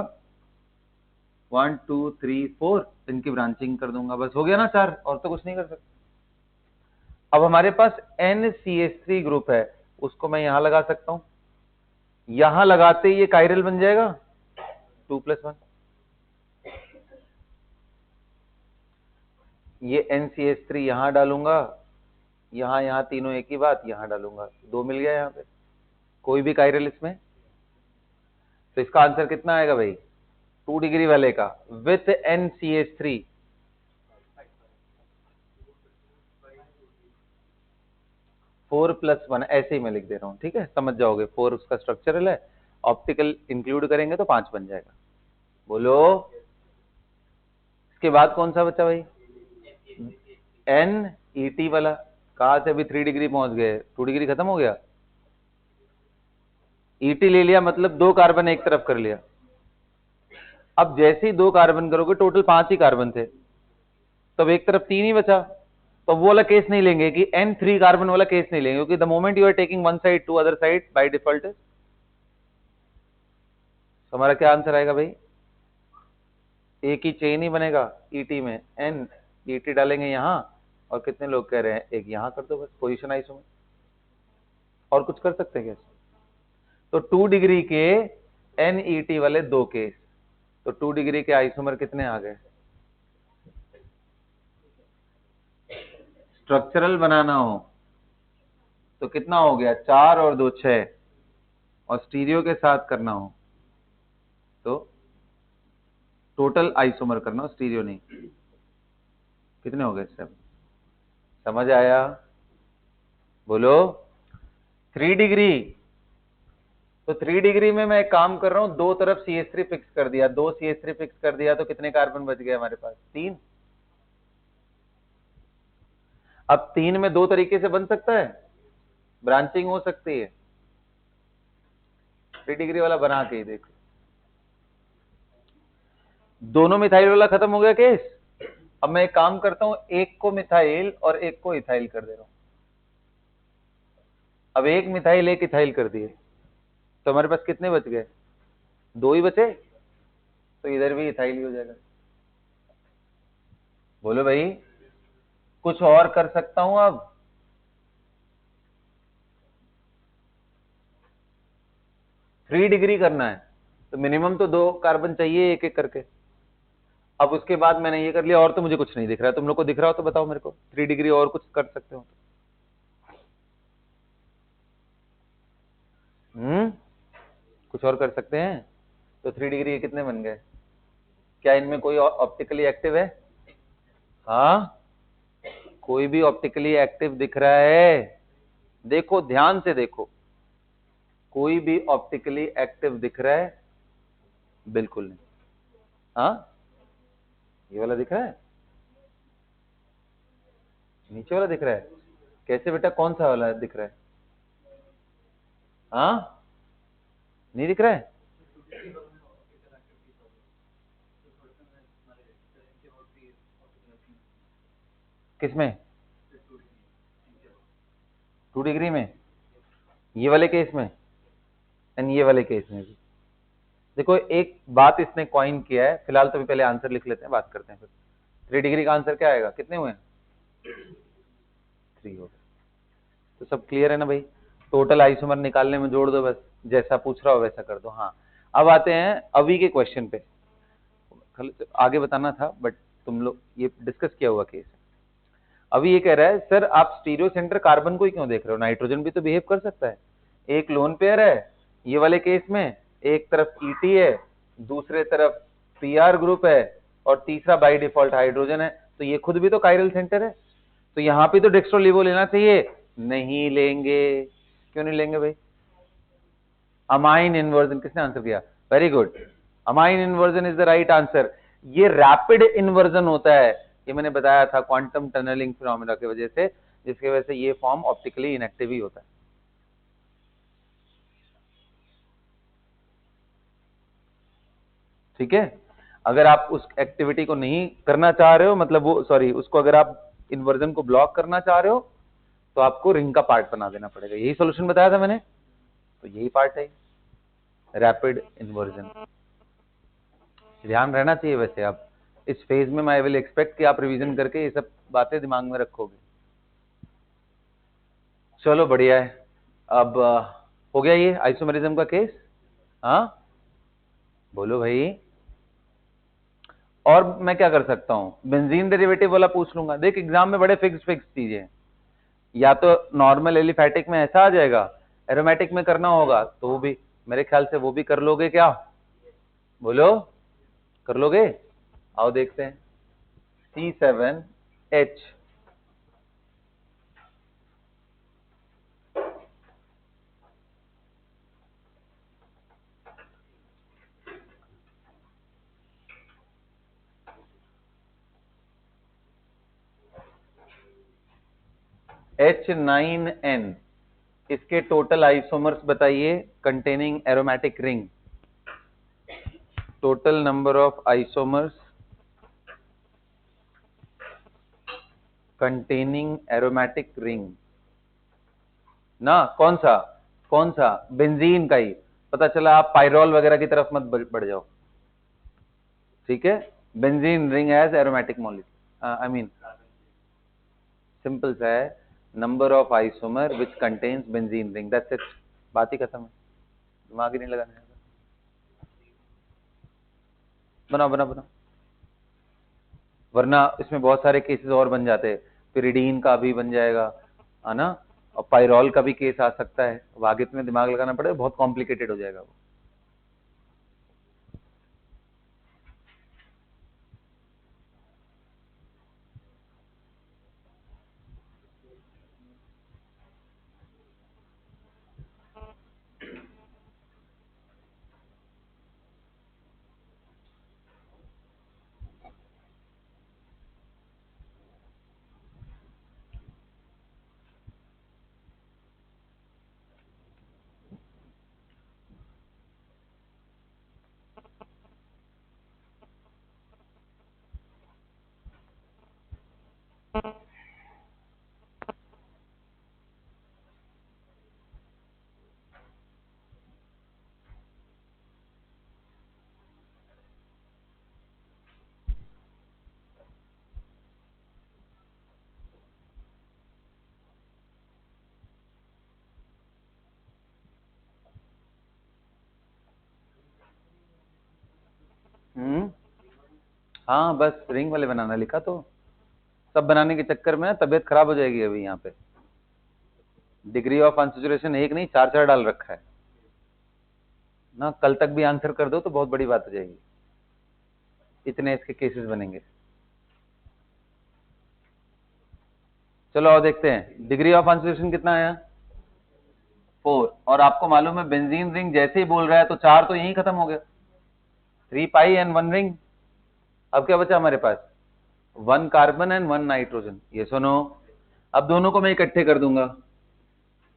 1 2 3 4, इनकी ब्रांचिंग कर दूंगा, बस हो गया ना 4, और तो कुछ नहीं कर सकता। अब हमारे पास NCH3 ग्रुप है, उसको मैं यहां लगा सकता हूं, यहां लगाते ही ये कायरल बन जाएगा 2+1, ये NCH3 यहां डालूंगा, यहां तीनों एक ही बात, यहां डालूंगा, 2 मिल गया यहां पे, कोई भी कायरल इसमें। तो इसका आंसर कितना आएगा भाई, 2 डिग्री वाले का विथ NCH3, 4+1, ऐसे ही मैं लिख दे रहा हूं, ठीक है, समझ जाओगे। 4 उसका स्ट्रक्चरल है, ऑप्टिकल इंक्लूड करेंगे तो 5 बन जाएगा। बोलो, इसके बाद कौन सा बचा भाई, NET वाला। कहां से अभी 3 डिग्री पहुंच गए, 2 डिग्री खत्म हो गया। ET ले लिया मतलब 2 कार्बन एक तरफ कर लिया। अब जैसे ही 2 कार्बन करोगे, टोटल 5 ही कार्बन थे, तब एक तरफ 3 ही बचा, तो वो वाला केस नहीं लेंगे कि N3 कार्बन वाला केस नहीं लेंगे, क्योंकि the moment you are taking one side to other side by default. हमारा क्या आंसर आएगा भाई, एक ही चेन ही बनेगा ET में, NET डालेंगे यहां, और कितने लोग कह रहे हैं एक यहां कर दो, बस पोजिशन आइसोमर, और कुछ कर सकते हैं कैसे। तो 2 डिग्री के NET वाले 2 केस, तो 2 डिग्री के आइसोमर कितने आ गए। स्ट्रक्चरल बनाना हो तो कितना हो गया, 4 और 2 6, और स्टीरियो के साथ करना हो तो टोटल आइसोमर करना हो, स्टीरियो नहीं। कितने हो गए, 7। समझ आया, बोलो। 3 डिग्री, तो 3 डिग्री में मैं एक काम कर रहा हूं, दो तरफ CH3 फिक्स कर दिया, 2 CH3 फिक्स कर दिया, तो कितने कार्बन बच गए हमारे पास, 3। अब 3 में 2 तरीके से बन सकता है, ब्रांचिंग हो सकती है, 3 डिग्री वाला बना के देखो। दोनों मिथाइल वाला खत्म हो गया केस। अब मैं एक काम करता हूं, एक को मिथाइल और एक को इथाइल कर दे रहा हूं। अब एक मिथाइल एक इथाइल कर दिए, तो हमारे पास कितने बच गए, 2 ही बचे। तो इधर भी इथाइल ही हो जाएगा। बोलो भाई, कुछ और कर सकता हूं अब? थ्री डिग्री करना है तो मिनिमम तो 2 कार्बन चाहिए एक एक करके। अब उसके बाद मैंने ये कर लिया और तो मुझे कुछ नहीं दिख रहा है। तुम लोग को दिख रहा हो तो बताओ मेरे को, 3 डिग्री और कुछ कर सकते हो? कुछ और कर सकते हैं तो 3 डिग्री के कितने बन गए? क्या इनमें कोई ऑप्टिकली एक्टिव है? हाँ, कोई भी ऑप्टिकली एक्टिव दिख रहा है? देखो ध्यान से देखो, कोई भी ऑप्टिकली एक्टिव दिख रहा है? बिल्कुल नहीं। हाँ, ये वाला दिख रहा है, नीचे वाला दिख रहा है। कैसे बेटा, कौन सा वाला दिख रहा है? हाँ, नहीं दिख रहा है? किसमें? 2 डिग्री में, ये वाले केस में एंड ये वाले केस में भी। देखो एक बात इसने कॉइन किया है, फिलहाल तो भी पहले आंसर लिख लेते हैं, बात करते हैं फिर। 3 डिग्री का आंसर क्या आएगा? कितने हुए? 3 हो गए। तो सब क्लियर है ना भाई? टोटल आइसोमर निकालने में जोड़ दो बस, जैसा पूछ रहा हो वैसा कर दो। हाँ, अब आते हैं अभी के क्वेश्चन पे। आगे बताना था बट तुम लोग ये डिस्कस किया हुआ केस है। अभी ये कह रहा है सर आप स्टीरियो सेंटर कार्बन को ही क्यों देख रहे हो, नाइट्रोजन भी तो बिहेव कर सकता है। एक लोन पेयर है ये वाले केस में, एक तरफ ईटी है, दूसरे तरफ पीआर ग्रुप है, और तीसरा बाय डिफॉल्ट हाइड्रोजन है, तो ये खुद भी तो कायरल सेंटर है। तो यहाँ पे तो डेक्स्ट्रोलिवो लेना चाहिए, नहीं लेंगे। क्यों नहीं लेंगे भाई? अमाइन इन्वर्जन, किसने आंसर किया? Very good, amine inversion is the right answer. ये रैपिड इन्वर्जन होता है, ये मैंने बताया था क्वांटम टनलिंग फिनोमेना की वजह से, जिसकी वजह से ये फॉर्म ऑप्टिकली इनएक्टिव ही होता है। ठीक है, अगर आप उस एक्टिविटी को नहीं करना चाह रहे हो, मतलब वो सॉरी उसको अगर आप इन्वर्जन को ब्लॉक करना चाह रहे हो तो आपको रिंग का पार्ट बना देना पड़ेगा। यही सॉल्यूशन बताया था मैंने, तो यही पार्ट है रैपिड इन्वर्जन। ध्यान रहना चाहिए वैसे। आप इस फेज में आई विल एक्सपेक्ट कि आप रिवीजन करके ये सब बातें दिमाग में रखोगे। चलो बढ़िया है। अब हो गया ये आइसोमेरिज्म का केस। हाँ, बोलो भाई। और मैं क्या कर सकता हूं, बेंजीन डेरिवेटिव वाला पूछ लूंगा। देख एग्जाम में बड़े फिक्स फिक्स चीजें हैं, या तो नॉर्मल एलिफैटिक में ऐसा आ जाएगा, एरोमेटिक में करना होगा तो वो भी मेरे ख्याल से वो भी कर लोगे क्या? बोलो, कर लोगे? आओ देखते हैं। C7H, H9N, इसके टोटल आइसोमर्स बताइए containing aromatic ring. Total number of isomers containing aromatic ring ना, कौन सा? बेंजीन का ही। पता चला आप पाइरोल वगैरह की तरफ मत बढ़ जाओ। ठीक है, benzene ring as aromatic molecule, I mean simple सा है, number of isomer which contains benzene ring, that's it. बात ही खत्म है, दिमाग ही नहीं लगाने का। बनाओ बनाओ बनाओ, वरना इसमें बहुत सारे केसेस और बन जाते हैं। पिरिडीन का भी बन जाएगा, है ना, और पाइरोल का भी केस आ सकता है। अब आगे तुम्हें दिमाग लगाना पड़ेगा, बहुत कॉम्प्लिकेटेड हो जाएगा वो। हाँ बस रिंग वाले बनाना लिखा, तो सब बनाने के चक्कर में तबीयत खराब हो जाएगी अभी। यहाँ पे डिग्री ऑफ अनसैचुरेशन एक नहीं 4 डाल रखा है ना, कल तक भी आंसर कर दो तो बहुत बड़ी बात हो जाएगी, इतने इसके केसेस बनेंगे। चलो और देखते हैं डिग्री ऑफ अनसैचुरेशन कितना आया 4, और आपको मालूम है बेंजीन रिंग जैसे ही बोल रहा है तो 4 तो यहीं खत्म हो गया, 3 पाई एंड 1 रिंग। अब क्या बचा हमारे पास 1 कार्बन एंड 1 नाइट्रोजन, ये सुनो। अब दोनों को मैं इकट्ठे कर दूंगा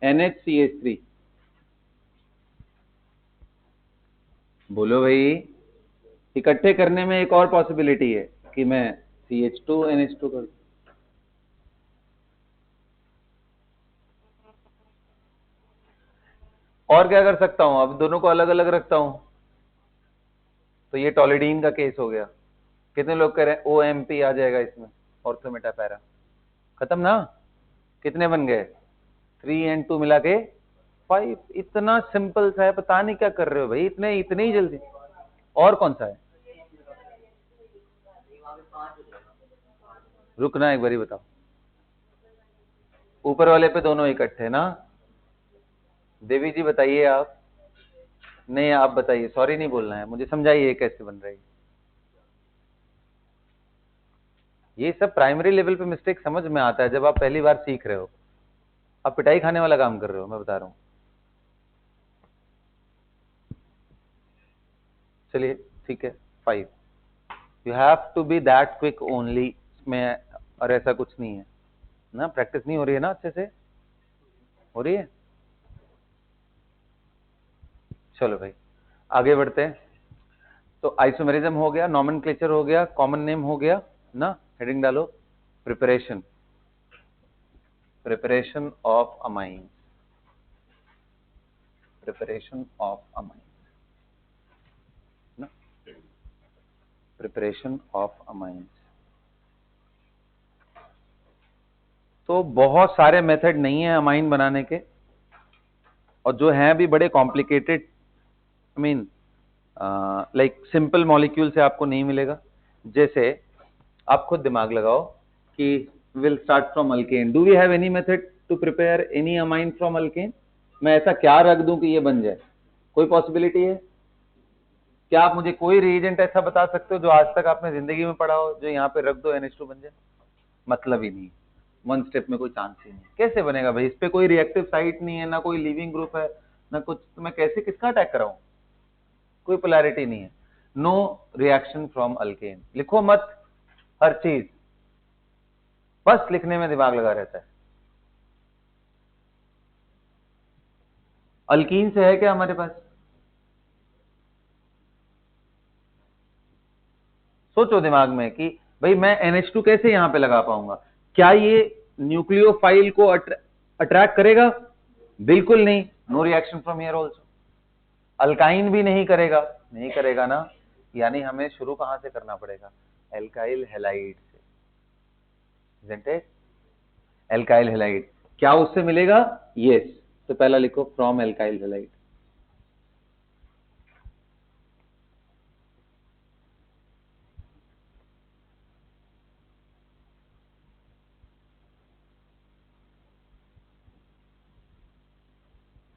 NHCH3। बोलो भाई, इकट्ठे करने में एक और पॉसिबिलिटी है कि मैं CH2 NH2 कर दूं। और क्या कर सकता हूं, अब दोनों को अलग अलग रखता हूं, तो ये टॉलिडीन का केस हो गया। कितने लोग कह रहे हैं OMP आ जाएगा इसमें, ऑर्थो मेटापैरा, खत्म ना। कितने बन गए 3 and 2 मिला के 5। इतना सिंपल सा है, पता नहीं क्या कर रहे हो भाई, इतने ही जल्दी। और कौन सा है, रुकना एक बारी बताओ। ऊपर वाले पे दोनों इकट्ठे ना। देवी जी बताइए आप, नहीं आप बताइए, सॉरी नहीं बोलना है, मुझे समझाइए कैसे बन रही। ये सब प्राइमरी लेवल पे मिस्टेक समझ में आता है जब आप पहली बार सीख रहे हो, आप पिटाई खाने वाला काम कर रहे हो, मैं बता रहा हूं। चलिए ठीक है 5, you have to be that quick only इसमें, और ऐसा कुछ नहीं है ना। प्रैक्टिस नहीं हो रही है ना, अच्छे से हो रही है। चलो भाई आगे बढ़ते हैं। तो आइसोमेरिज्म हो गया, नॉमेनक्लेचर हो गया, कॉमन नेम हो गया ना। हेडिंग डालो preparation, preparation of amine, preparation of amine ना, प्रिपरेशन ऑफ अमाइन। तो बहुत सारे मेथड नहीं है अमाइन बनाने के, और जो हैं भी बड़े complicated, I mean like simple molecule से आपको नहीं मिलेगा। जैसे आप खुद दिमाग लगाओ कि will start from alkane, do we have any method to prepare any amine from alkane. मैं ऐसा क्या रख दूं कि ये बन जाए, कोई पॉसिबिलिटी है क्या? आप मुझे कोई रिएजेंट ऐसा बता सकते हो जो आज तक आपने जिंदगी में पढ़ा हो, जो यहाँ पे रख दो NH2 बन जाए? मतलब ही नहीं, 1 स्टेप में कोई चांस ही नहीं। कैसे बनेगा भाई, इस पे कोई रिएक्टिव साइट नहीं है, ना कोई लिविंग ग्रुप है, ना कुछ, तो मैं कैसे किसका अटैक कराऊं? कोई पोलैरिटी नहीं है। नो रिएक्शन फ्रॉम अल्केन, लिखो मत हर चीज, बस लिखने में दिमाग लगा रहता है। अल्कीन से है क्या हमारे पास? सोचो दिमाग में कि भाई मैं NH2 कैसे यहां पे लगा पाऊंगा, क्या ये न्यूक्लियोफाइल को अट्रैक्ट करेगा? बिल्कुल नहीं, no reaction from here also. Alkyne भी नहीं करेगा, नहीं करेगा ना, यानी हमें शुरू कहां से करना पड़ेगा? एल्काइल हैलाइड से, isn't it? एल्काइल हैलाइड, क्या उससे मिलेगा? यस, तो पहला लिखो फ्रॉम एल्काइल हैलाइड।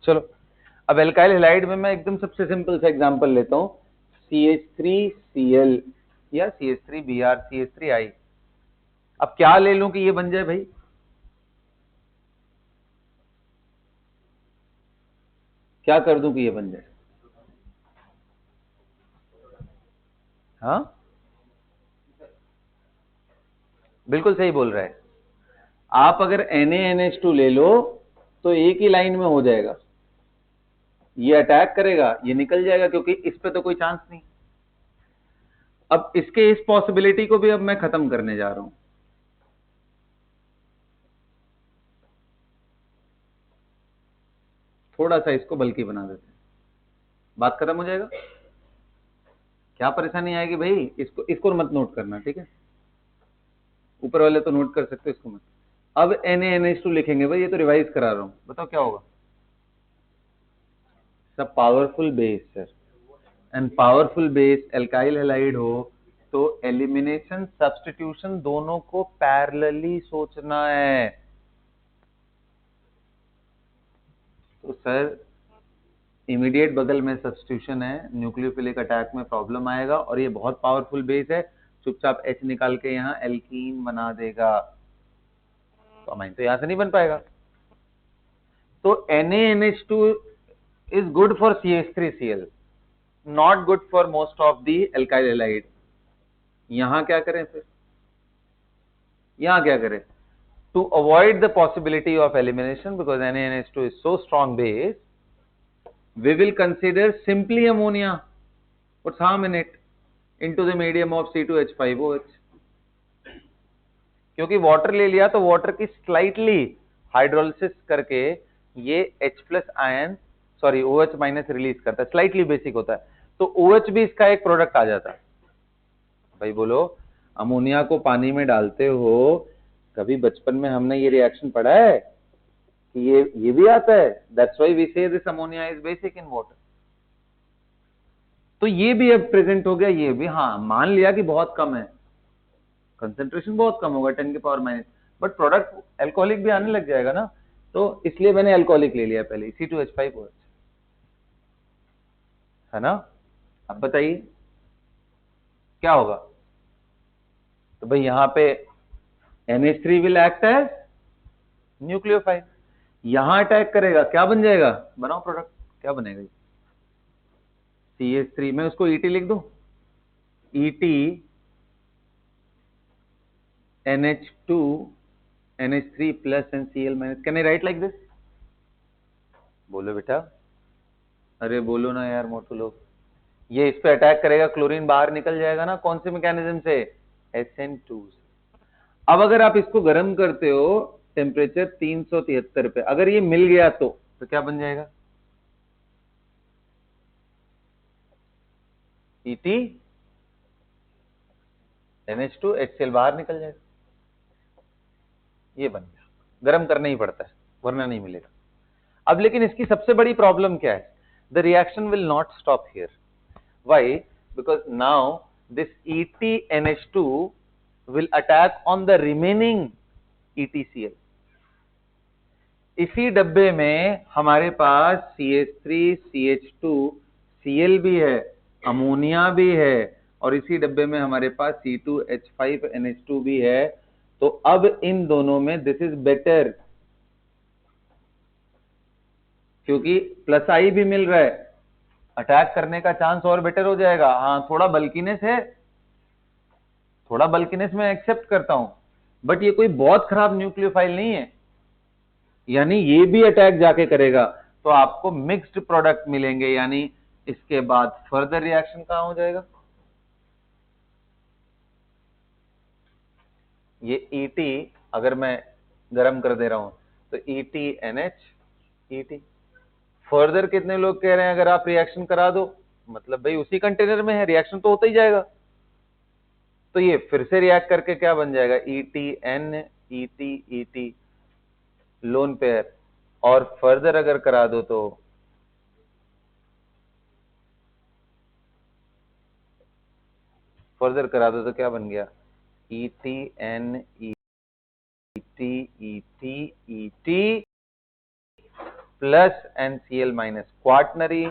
चलो अब एल्काइल हैलाइड में मैं एकदम सबसे सिंपल सा एग्जांपल लेता हूं, CH3Cl या CH3Br CH3I। अब क्या ले लूं कि ये बन जाए भाई? क्या कर दूं कि ये बन जाए? हाँ बिल्कुल सही बोल रहा है। आप अगर NaNH2 ले लो तो एक ही लाइन में हो जाएगा, ये अटैक करेगा, ये निकल जाएगा, क्योंकि इस पे तो कोई चांस नहीं। अब इसके इस पॉसिबिलिटी को भी अब मैं खत्म करने जा रहा हूं। थोड़ा सा इसको बल्कि बना देते हैं, बात खत्म हो जाएगा। क्या परेशानी आएगी भाई? इसको मत नोट करना, ठीक है? ऊपर वाले तो नोट कर सकते हो, इसको मत। अब NaNH2 लिखेंगे भाई, ये तो रिवाइज करा रहा हूं, बताओ क्या होगा? सब powerful base sir, and powerful base alkyl halide हो तो एलिमिनेशन सब्स्टिट्यूशन दोनों को पैरेलली सोचना है। तो सर इमीडिएट बगल में सब्स्टिट्यूशन है, न्यूक्लियोफिलिक अटैक में प्रॉब्लम आएगा, और ये बहुत पावरफुल बेस है, चुपचाप H निकाल के यहाँ एल्कीन बना देगा, तो अमाइन तो यहां से नहीं बन पाएगा। तो NaNH2 is good for CH3Cl, not good for most of the alkyl halide। यहां क्या करें फिर, यहां क्या करें? To avoid the possibility of elimination, because NaNH2 is so strong base, we will consider simply ammonia, what's harm in it, into the medium of C2H5OH। क्योंकि water ले लिया तो वाटर की स्लाइटली हाइड्रोलिसिस करके ये H plus ion sorry OH minus release करता है, slightly basic होता है, तो OH भी इसका एक प्रोडक्ट आ जाता है। भाई बोलो, अमोनिया को पानी में डालते हो, कभी बचपन में हमने ये रिएक्शन पढ़ा है कि ये भी आता है? दैट्स व्हाई वी से this ammonia is basic in water. तो ये भी अब प्रेजेंट हो गया, ये भी, हाँ मान लिया कि बहुत कम है, कंसेंट्रेशन बहुत कम होगा 10 की power minus, but product alcoholic भी आने लग जाएगा ना, तो इसलिए मैंने अल्कोहलिक ले लिया पहले, C2H5OH, है ना। अब बताइए क्या होगा? तो भाई यहां पे NH3 will act as nucleophile, यहां अटैक करेगा, क्या बन जाएगा? बनाओ प्रोडक्ट, क्या बनेगा? CH3, मैं उसको ET लिख दूं, ET NH2 NH3 plus and Cl minus, can I write like this? बोलो बेटा, अरे बोलो ना यार मोटू लोग। ये इस पे अटैक करेगा, क्लोरीन बाहर निकल जाएगा ना, कौन से मैकेनिज्म से? SN2 से। अब अगर आप इसको गर्म करते हो टेम्परेचर 373 पे, अगर ये मिल गया तो क्या बन जाएगा? ET NH2 HCl बाहर निकल जाएगा, ये बन गया। गर्म करना ही पड़ता है वरना नहीं मिलेगा। अब लेकिन इसकी सबसे बड़ी प्रॉब्लम क्या है? The reaction will not stop here. Why? Because now this EtNH2 will attack on the remaining EtCl। इसी डब्बे में हमारे पास CH3 CH2 Cl भी है, अमोनिया भी है, और इसी डब्बे में हमारे पास C2H5NH2 भी है। तो अब इन दोनों में दिस इज बेटर, क्योंकि प्लस आई भी मिल रहा है, अटैक करने का चांस और बेटर हो जाएगा। हाँ थोड़ा बल्कीनेस है, थोड़ा बल्कीनेस मैं एक्सेप्ट करता हूं, बट ये कोई बहुत खराब न्यूक्लियोफाइल नहीं है, यानी ये भी अटैक जाके करेगा, तो आपको मिक्स्ड प्रोडक्ट मिलेंगे। यानी इसके बाद फर्दर रिएक्शन कहां हो जाएगा? ये ET अगर मैं गर्म कर दे रहा हूं तो EtNH ET। फर्दर कितने लोग कह रहे हैं अगर आप रिएक्शन करा दो, मतलब भाई उसी कंटेनर में है, रिएक्शन तो होता ही जाएगा, तो ये फिर से रिएक्ट करके क्या बन जाएगा? EtN ET lone pair. और फर्दर अगर करा दो तो क्या बन गया? EtN ET plus NCl minus, quaternary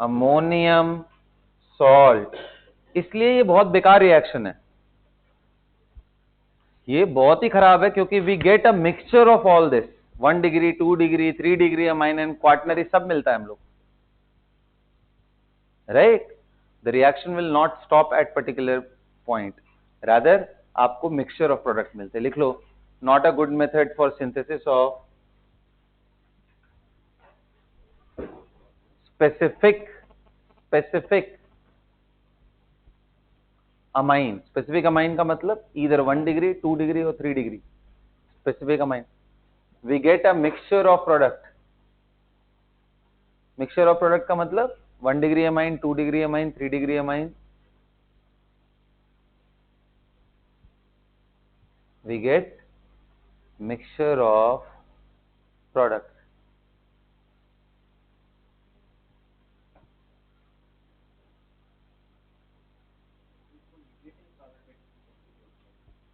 ammonium salt. इसलिए ये बहुत बेकार रिएक्शन है, ये बहुत ही खराब है, क्योंकि we get a mixture of all this, 1 degree 2 degree 3 degree amine and quaternary सब मिलता है हम लोग, right. The reaction will not stop at particular point, rather आपको मिक्सचर ऑफ प्रोडक्ट मिलते हैं। लिख लो, not a good method for synthesis of specific amine. Specific amine का मतलब इधर 1 डिग्री 2 डिग्री और 3 degree specific amine. We get a mixture of product. Mixture of product का मतलब 1 degree amine 2 degree amine 3 degree amine, we get mixture of product।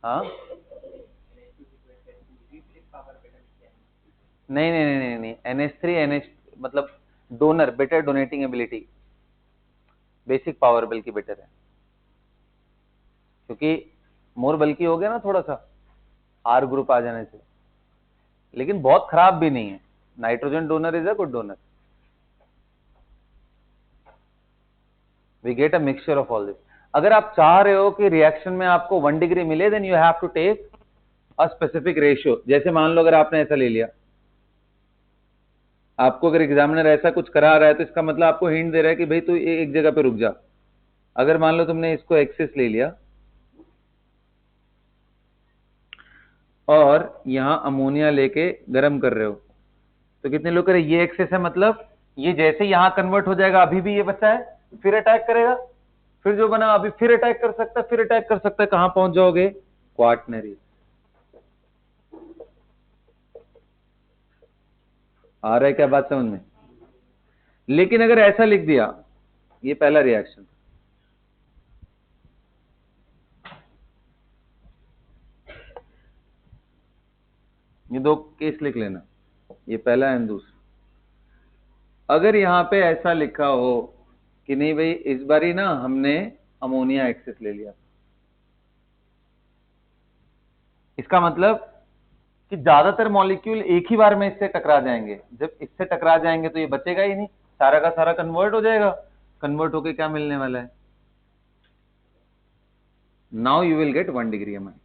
हाँ नहीं नहीं नहीं नहीं नहीं, NH3 NH मतलब donor, better donating ability, basic power बल्कि बेटर है, क्योंकि मोर बल्कि हो गया ना थोड़ा सा आर ग्रुप आ जाने से, लेकिन बहुत खराब भी नहीं है। Nitrogen donor is a good donor. We get a mixture of all this. अगर आप चाह रहे हो कि रिएक्शन में आपको 1 डिग्री मिले, then you have to take a specific ratio. जैसे मान लो अगर आपने ऐसा ले लिया, आपको अगर एग्जामिनर ऐसा कुछ करा रहा है तो इसका मतलब आपको हिंट दे रहा है कि भाई तू एक जगह पे रुक जा। अगर मान लो तुमने इसको एक्सेस ले लिया और यहां अमोनिया लेके गर्म कर रहे हो, तो कितने लोग करें, ये एक्सेस है, मतलब ये जैसे यहां कन्वर्ट हो जाएगा, अभी भी ये बचा है, फिर अटैक करेगा, फिर जो बना अभी फिर अटैक कर सकता है, फिर अटैक कर सकता है, कहां पहुंच जाओगे, क्वार्टनरी। आ रहा है क्या बात समझ में? लेकिन अगर ऐसा लिख दिया, ये पहला रिएक्शन, ये दो केस लिख लेना, ये पहला एंड दूसरा। अगर यहां पे ऐसा लिखा हो कि नहीं भाई इस बारी ना हमने अमोनिया एक्सेस ले लिया, इसका मतलब कि ज्यादातर मॉलिक्यूल एक ही बार में इससे टकरा जाएंगे। जब इससे टकरा जाएंगे तो ये बचेगा ही नहीं, सारा का सारा कन्वर्ट हो जाएगा। कन्वर्ट होके क्या मिलने वाला है, now you will gate 1 degree amine.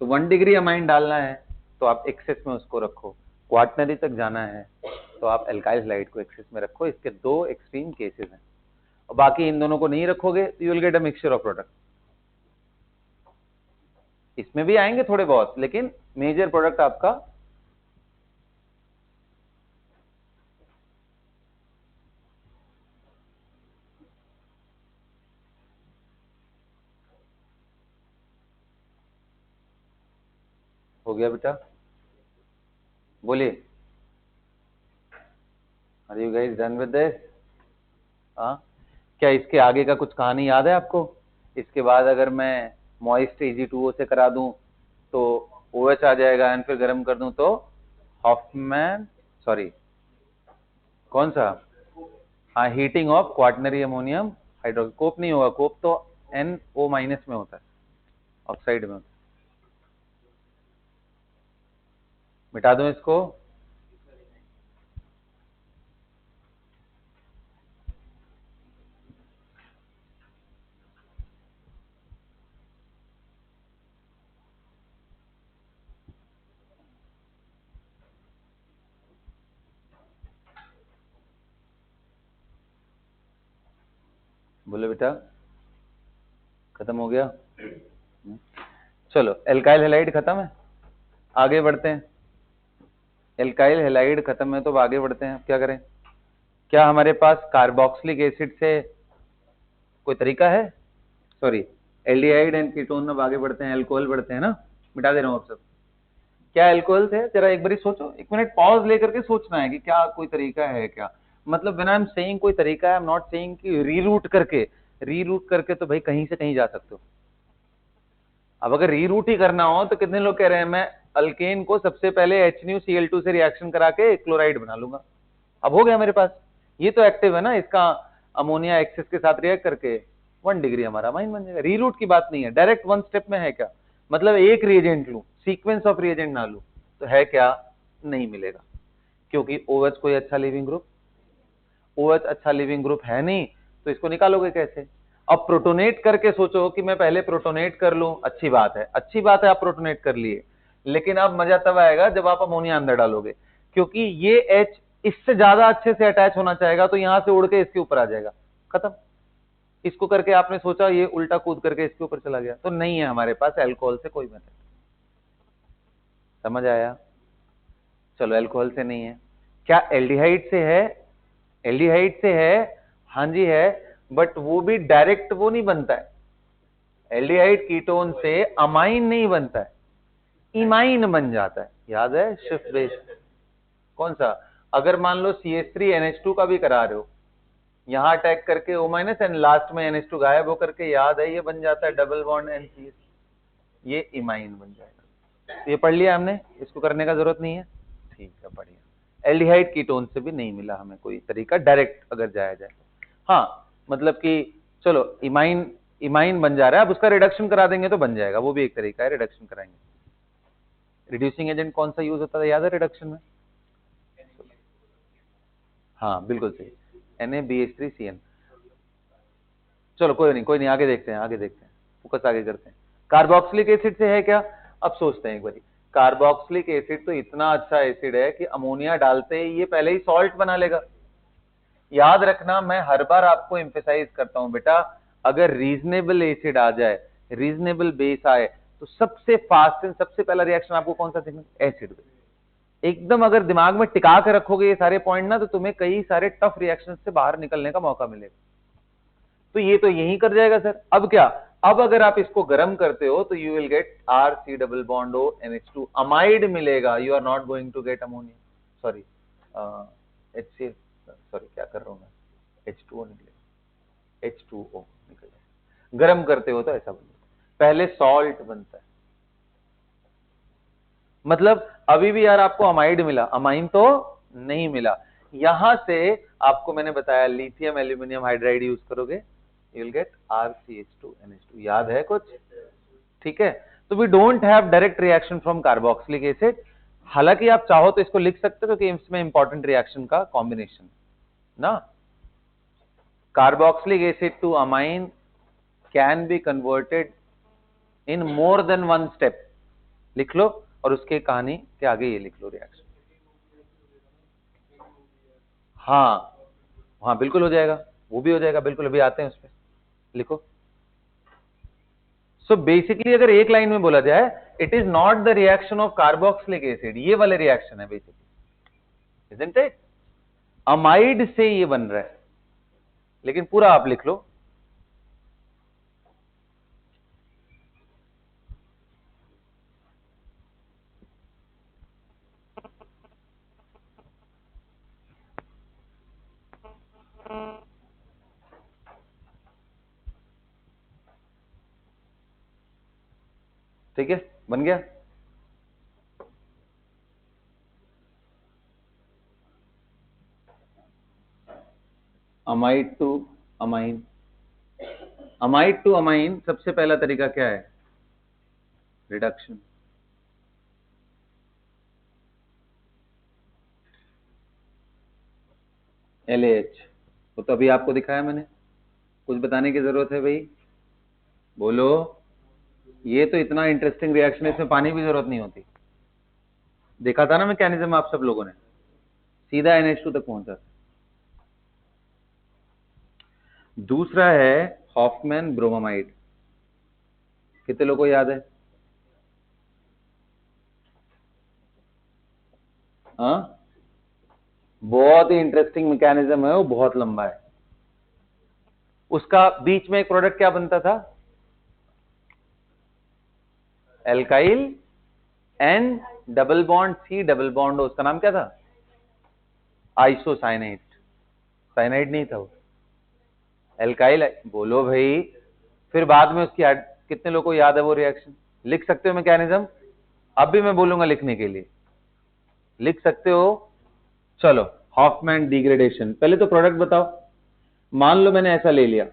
तो 1 डिग्री अमाइन डालना है तो आप एक्सेस में उसको रखो, क्वार्टनरी तक जाना है तो आप एल्काइल हैलाइड को एक्सेस में रखो। इसके दो एक्सट्रीम केसेस हैं, और बाकी इन दोनों को नहीं रखोगे तो you will gate a mixture of product. इसमें भी आएंगे थोड़े बहुत, लेकिन मेजर प्रोडक्ट आपका हो गया। बेटा बोलिए, are you guys done with this? हाँ, क्या इसके आगे का कुछ कहानी याद है आपको? इसके बाद अगर मैं मॉइस्ट Ag2O से करा दूं तो OH आ जाएगा, एंड फिर गर्म कर दूं तो हॉफमैन, सॉरी कौन सा, हाँ, heating of quaternary ammonium hydroxide. Cope नहीं होगा, कोप तो NO- में होता है, ऑक्साइड में होता है। मिटा दूं इसको, बोले बेटा खत्म हो गया। चलो एल्काइल हैलाइड खत्म है, आगे बढ़ते हैं। एल्काइल हैलाइड खत्म है तो अब आगे बढ़ते हैं। क्या करें, क्या हमारे पास कार्बोक्सिलिक एसिड से कोई तरीका है, सॉरी एल्डिहाइड एंड कीटोन। अब आगे बढ़ते हैं, अल्कोहल बढ़ते हैं ना, मिटा दे रहा हूं आप सब। क्या अल्कोहल थे, जरा एक बार सोचो, 1 मिनट पॉज लेकर के सोचना है कि क्या कोई तरीका है क्या। मतलब व्हेन आई एम सेइंग कोई तरीका है, आई एम नॉट सेइंग कि रीरूट करके तो भाई कहीं से कहीं जा सकते हो। अब अगर रीरूट ही करना हो तो कितने लोग कह रहे हैं मैं अल्केन को सबसे पहले HNuCl2 से रिएक्शन करा के क्लोराइड बना लूंगा। अब हो गया मेरे पास, ये तो एक्टिव है ना, इसका अमोनिया एक्सेस के साथ रिएक्ट करके 1 डिग्री हमारा अमाइन बन जाएगा। रीरूट की बात नहीं है, डायरेक्ट 1 स्टेप में है क्या, मतलब एक रिएजेंट लूं, सीक्वेंस ऑफ रिएजेंट ना लूं तो है क्या, नहीं मिलेगा, क्योंकि OH कोई अच्छा लिविंग ग्रुप, OH अच्छा लिविंग ग्रुप है नहीं, तो इसको निकालोगे कैसे। अब प्रोटोनेट करके सोचो कि मैं पहले प्रोटोनेट कर लूं, अच्छी बात है, अच्छी बात है आप प्रोटोनेट कर लिए, लेकिन अब मजा तब आएगा जब आप अमोनिया अंदर डालोगे, क्योंकि ये H इससे ज्यादा अच्छे से अटैच होना चाहेगा, तो यहां से उड़ के इसके ऊपर आ जाएगा, खत्म। इसको करके आपने सोचा ये उल्टा कूद करके इसके ऊपर चला गया, तो नहीं है हमारे पास अल्कोहल से कोई मेथड। समझ आया? चलो अल्कोहल से नहीं है, क्या एल्डिहाइड से है? एल्डिहाइड से है, हाँ जी है, बट वो भी डायरेक्ट वो नहीं बनता है। एल्डिहाइड कीटोन से अमाइन नहीं बनता है, इमाइन बन जाता है, याद है शिफ्ट बेस। कौन सा, अगर मान लो CH3NH2 का भी करा रहे हो, यहां अटैक करके O- एंड लास्ट में NH2 गायब होकर के, याद है ये बन जाता है डबल बॉन्ड NCH। ये इमाइन बन जाएगा। तो ये पढ़ लिया हमने, इसको करने का जरूरत नहीं है, ठीक है बढ़िया। एल्डिहाइड कीटोन से भी नहीं मिला हमें कोई तरीका डायरेक्ट अगर जाया जाए। हाँ मतलब कि चलो इमाइन इमाइन बन जा रहा है, अब उसका रिडक्शन करा देंगे तो बन जाएगा, वो भी एक तरीका है, रिडक्शन कराएंगे। रिड्यूसिंग एजेंट कौन सा यूज होता है याद है रिडक्शन में? हाँ बिल्कुल सही, NaBH3CN। चलो कोई नहीं, आगे देखते हैं, फोकस आगे करते हैं। कार्बोक्सिलिक एसिड से है क्या? अब सोचते हैं एक बारी। कार्बोक्सिलिक एसिड तो इतना अच्छा एसिड है कि अमोनिया डालते ही ये पहले ही सॉल्ट बना लेगा। याद रखना, मैं हर बार आपको एम्फेसाइज करता हूं बेटा, अगर रीजनेबल एसिड आ जाए, रीजनेबल बेस आए, तो सबसे फास्ट एंड सबसे पहला रिएक्शन आपको कौन सा दिखेगा? एसिड। एकदम अगर दिमाग में टिका के रखोगे ये सारे पॉइंट ना, तो तुम्हें कई सारे टफ रिएक्शन से बाहर निकलने का मौका मिलेगा। तो ये तो यही कर जाएगा सर। अब क्या, अब अगर आप इसको गर्म करते हो तो you will get RC double bond O NH2 amide मिलेगा। You are not going to get ammonia, sorry HCl, sorry क्या कर रहा हूं मैं, H2O निकलेगा, H2O निकलेगा। गर्म करते हो तो ऐसा बनता है, पहले सॉल्ट बनता है। मतलब अभी भी यार आपको अमाइड मिला, अमाइन तो नहीं मिला। यहां से आपको मैंने बताया लिथियम एल्यूमिनियम हाइड्राइड यूज करोगे, you will get RCH2 NH2। याद है कुछ? ठीक है, तो we don't have direct reaction from carboxylic acid. हालांकि आप चाहो तो इसको लिख सकते हो कि इसमें इंपॉर्टेंट रिएक्शन का कॉम्बिनेशन ना, carboxylic acid to amine can be converted in more than one step. लिख लो, और उसके कहानी के आगे ये लिख लो रिएक्शन। हाँ हाँ बिल्कुल हो जाएगा, वो भी हो जाएगा बिल्कुल, अभी आते हैं उस पर, लिखो। सो बेसिकली अगर एक लाइन में बोला जाए, it is not the reaction of carboxylic acid, ये वाले रिएक्शन है बेसिकली, इजंट इट? अमाइड से ये बन रहा है, लेकिन पूरा आप लिख लो। ठीक है, बन गया। Amide to amine, amide to amine सबसे पहला तरीका क्या है? रिडक्शन। LAH, वो तो अभी आपको दिखाया मैंने, कुछ बताने की जरूरत है भाई? बोलो। ये तो इतना इंटरेस्टिंग रिएक्शन है, इसमें पानी की जरूरत नहीं होती। देखा था ना मैकेनिज्म आप सब लोगों ने, सीधा NH2 तक पहुंचा। दूसरा है हॉफमैन ब्रोमामाइड, कितने लोगों को याद है? हाँ, बहुत ही इंटरेस्टिंग मैकेनिज्म है, वो बहुत लंबा है। उसका बीच में एक प्रोडक्ट क्या बनता था? Alkyl N double bond C double bond, उसका नाम क्या था? आइसोसाइनाइड। साइनाइड नहीं था वो, एल्काइल। बोलो भाई। फिर बाद में उसकी कितने लोगों को याद है वो रिएक्शन? लिख सकते हो मैकेनिज्म? अब भी मैं बोलूंगा लिखने के लिए, लिख सकते हो? चलो, हॉफमैन डिग्रेडेशन, पहले तो प्रोडक्ट बताओ। मान लो मैंने ऐसा ले लिया,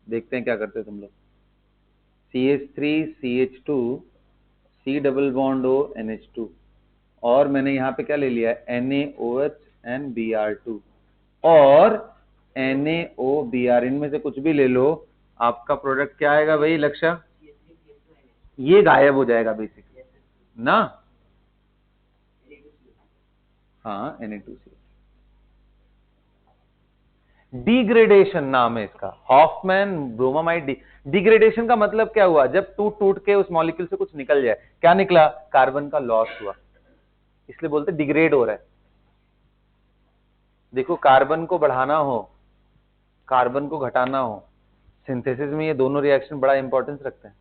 देखते हैं क्या करते हो तुम लोग। CH3CH2 C double bond O NH2, और मैंने यहां पे क्या ले लिया है? NaOH and Br2 और NaOBr, इनमें से कुछ भी ले लो, आपका प्रोडक्ट क्या आएगा भाई लक्ष्य? ये गायब हो जाएगा बेसिकली ना। हाँ, Na2CO। डिग्रेडेशन नाम है इसका, हॉफमैन ब्रोमामाइड। डिग्रेडेशन का मतलब क्या हुआ? जब टूट टूट के उस मॉलिक्यूल से कुछ निकल जाए, क्या निकला? कार्बन का लॉस हुआ, इसलिए बोलते डिग्रेड हो रहा है। देखो, कार्बन को बढ़ाना हो, कार्बन को घटाना हो, सिंथेसिस में ये दोनों रिएक्शन बड़ा इंपॉर्टेंस रखते हैं।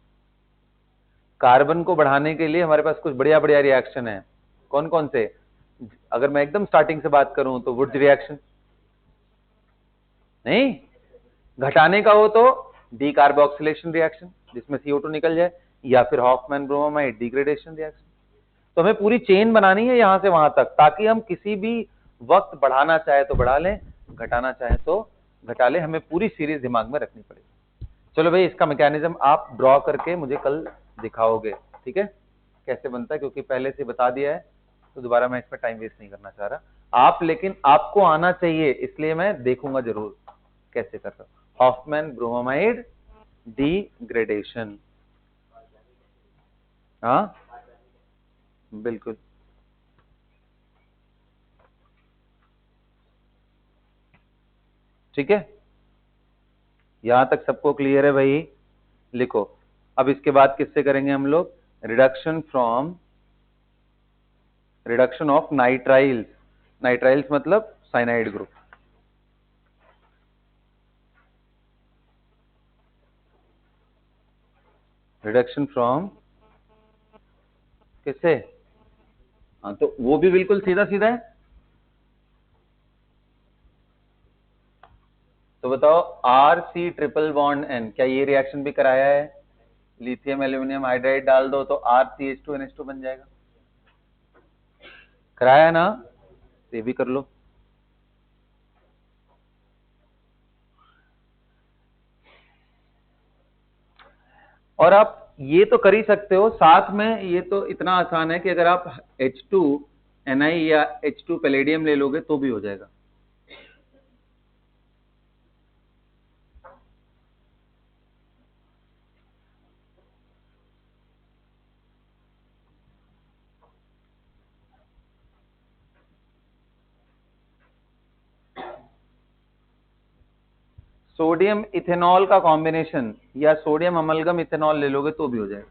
कार्बन को बढ़ाने के लिए हमारे पास कुछ बढ़िया बढ़िया रिएक्शन है। कौन कौन से? अगर मैं एकदम स्टार्टिंग से बात करूं तो वुड्स रिएक्शन नहीं, घटाने का हो तो डीकार्बोक्सिलेशन रिएक्शन, जिसमें CO2 निकल जाए, या फिर हॉफमैन ब्रोमाइड डिग्रेडेशन रिएक्शन। तो हमें पूरी चेन बनानी है यहां से वहां तक, ताकि हम किसी भी वक्त बढ़ाना चाहे तो बढ़ा लें, घटाना चाहे तो घटा लें, हमें पूरी सीरीज दिमाग में रखनी पड़ेगी। चलो भाई, इसका मैकेनिज्म आप ड्रॉ करके मुझे कल दिखाओगे, ठीक है, कैसे बनता है, क्योंकि पहले से बता दिया है तो दोबारा मैं इसमें टाइम वेस्ट नहीं करना चाह रहा। आप, लेकिन आपको आना चाहिए, इसलिए मैं देखूंगा जरूर कैसे कर रहा हूं। हॉफमैन ब्रोमाइड डिग्रेडेशन, हाँ बिल्कुल, ठीक है, यहां तक सबको क्लियर है भाई? लिखो। अब इसके बाद किससे करेंगे हम लोग? Reduction of nitriles. नाइट्राइल्स मतलब साइनाइड ग्रुप। रिडक्शन फ्रॉम किससे? हाँ, तो वो भी बिल्कुल सीधा सीधा है। तो बताओ, RC ट्रिपल बॉन्ड N, क्या ये रिएक्शन भी कराया है? लिथियम एल्यूमिनियम हाइड्राइड डाल दो तो RCH2NH2 बन जाएगा। कराया है ना? ये भी कर लो। और आप ये तो कर ही सकते हो साथ में, ये तो इतना आसान है कि अगर आप H2Ni या H2 पैलेडियम ले लोगे तो भी हो जाएगा। सोडियम इथेनॉल का कॉम्बिनेशन या सोडियम अमलगम इथेनॉल ले लोगे तो भी हो जाएगा।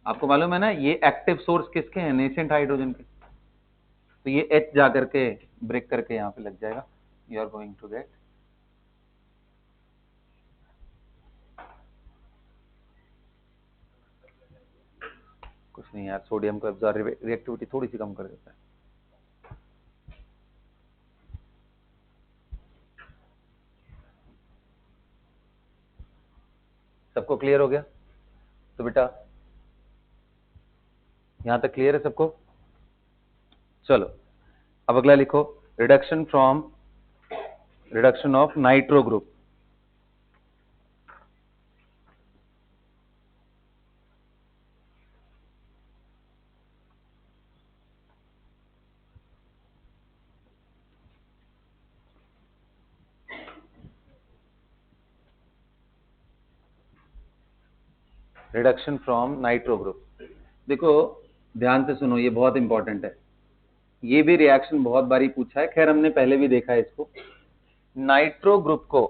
आपको मालूम है ना, ये एक्टिव सोर्स किसके हैं? नेसेंट हाइड्रोजन के। तो ये H जा करके ब्रेक करके यहां पे लग जाएगा। You are going to get, कुछ नहीं यार, सोडियम को एब्जॉर्ब रिएक्टिविटी थोड़ी सी कम कर देता है। सबको क्लियर हो गया? तो बेटा यहां तक क्लियर है सबको? चलो अब अगला लिखो, reduction of nitro group. Reduction from nitro group. देखो ध्यान से सुनो, ये बहुत इंपॉर्टेंट है, ये भी रिएक्शन बहुत बारी पूछा है, खैर हमने पहले भी देखा है इसको। नाइट्रो ग्रुप को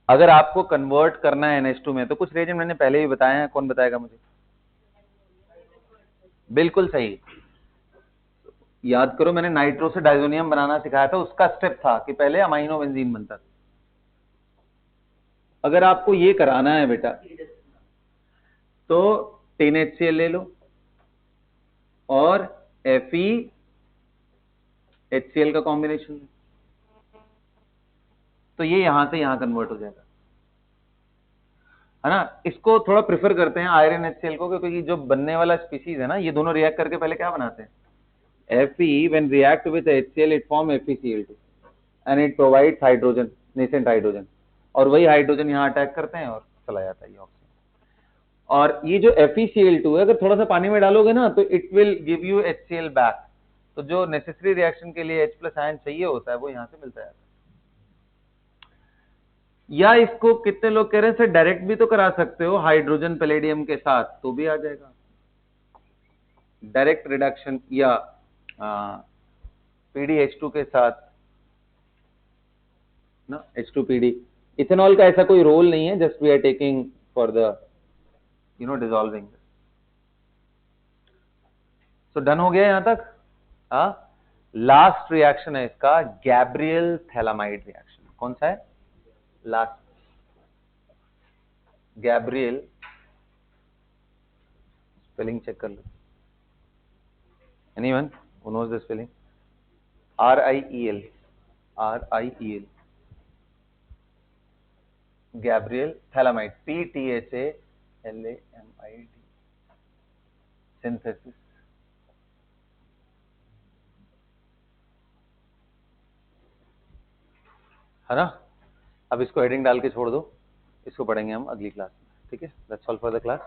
अगर आपको कन्वर्ट करना है NH2 में, तो कुछ रिएजेंट मैंने पहले भी बताए हैं, कौन बताएगा मुझे? बिल्कुल सही, याद करो, मैंने नाइट्रो से डाइजोनियम बनाना सिखाया था, उसका स्टेप था कि पहले अमाइनो बेंजीन बनता था। अगर आपको ये कराना है बेटा, तो 10HCl ले लो और FeHCl का कॉम्बिनेशन, तो ये यहां से यहां कन्वर्ट हो जाएगा, है ना। इसको थोड़ा प्रेफर करते हैं आयरन HCl को, क्योंकि जो बनने वाला स्पीसीज है ना, ये दोनों रिएक्ट करके पहले क्या बनाते हैं? Fe when react with HCl it form FeCl2 and it provides hydrogen, nascent hydrogen, और वही हाइड्रोजन यहाँ अटैक करते हैं और चला जाता है ये ऑक्सीजन। और ये जो FeCl2 है, अगर थोड़ा सा पानी में डालोगे ना तो it will give you HCl back. तो जो नेसेसरी रिएक्शन के लिए H+ आयन चाहिए होता है वो यहाँ से मिलता है। या इसको कितने लोग कह रहे हैं सर डायरेक्ट भी तो करा सकते हो हाइड्रोजन पैलेडियम के साथ, तो भी आ जाएगा डायरेक्ट रिडक्शन, या PdH2 के साथ ना, H2PD। इथेनॉल का ऐसा कोई रोल नहीं है, just we are taking for the dissolving. So done हो गया यहां तक? हाँ, लास्ट रिएक्शन है इसका, गैब्रियल थैलामाइड रिएक्शन। कौन सा है लास्ट? गैब्रियल, स्पेलिंग चेक कर लो। Anyone who knows this spelling? R-I-E-L. R-I-E-L. Gabriel Thalamide. P-T-H-A-L-A-M-I-D. Synthesis. है ना? अब इसको हेडिंग डाल के छोड़ दो, इसको पढ़ेंगे हम अगली क्लास में, ठीक है? That's all for the class.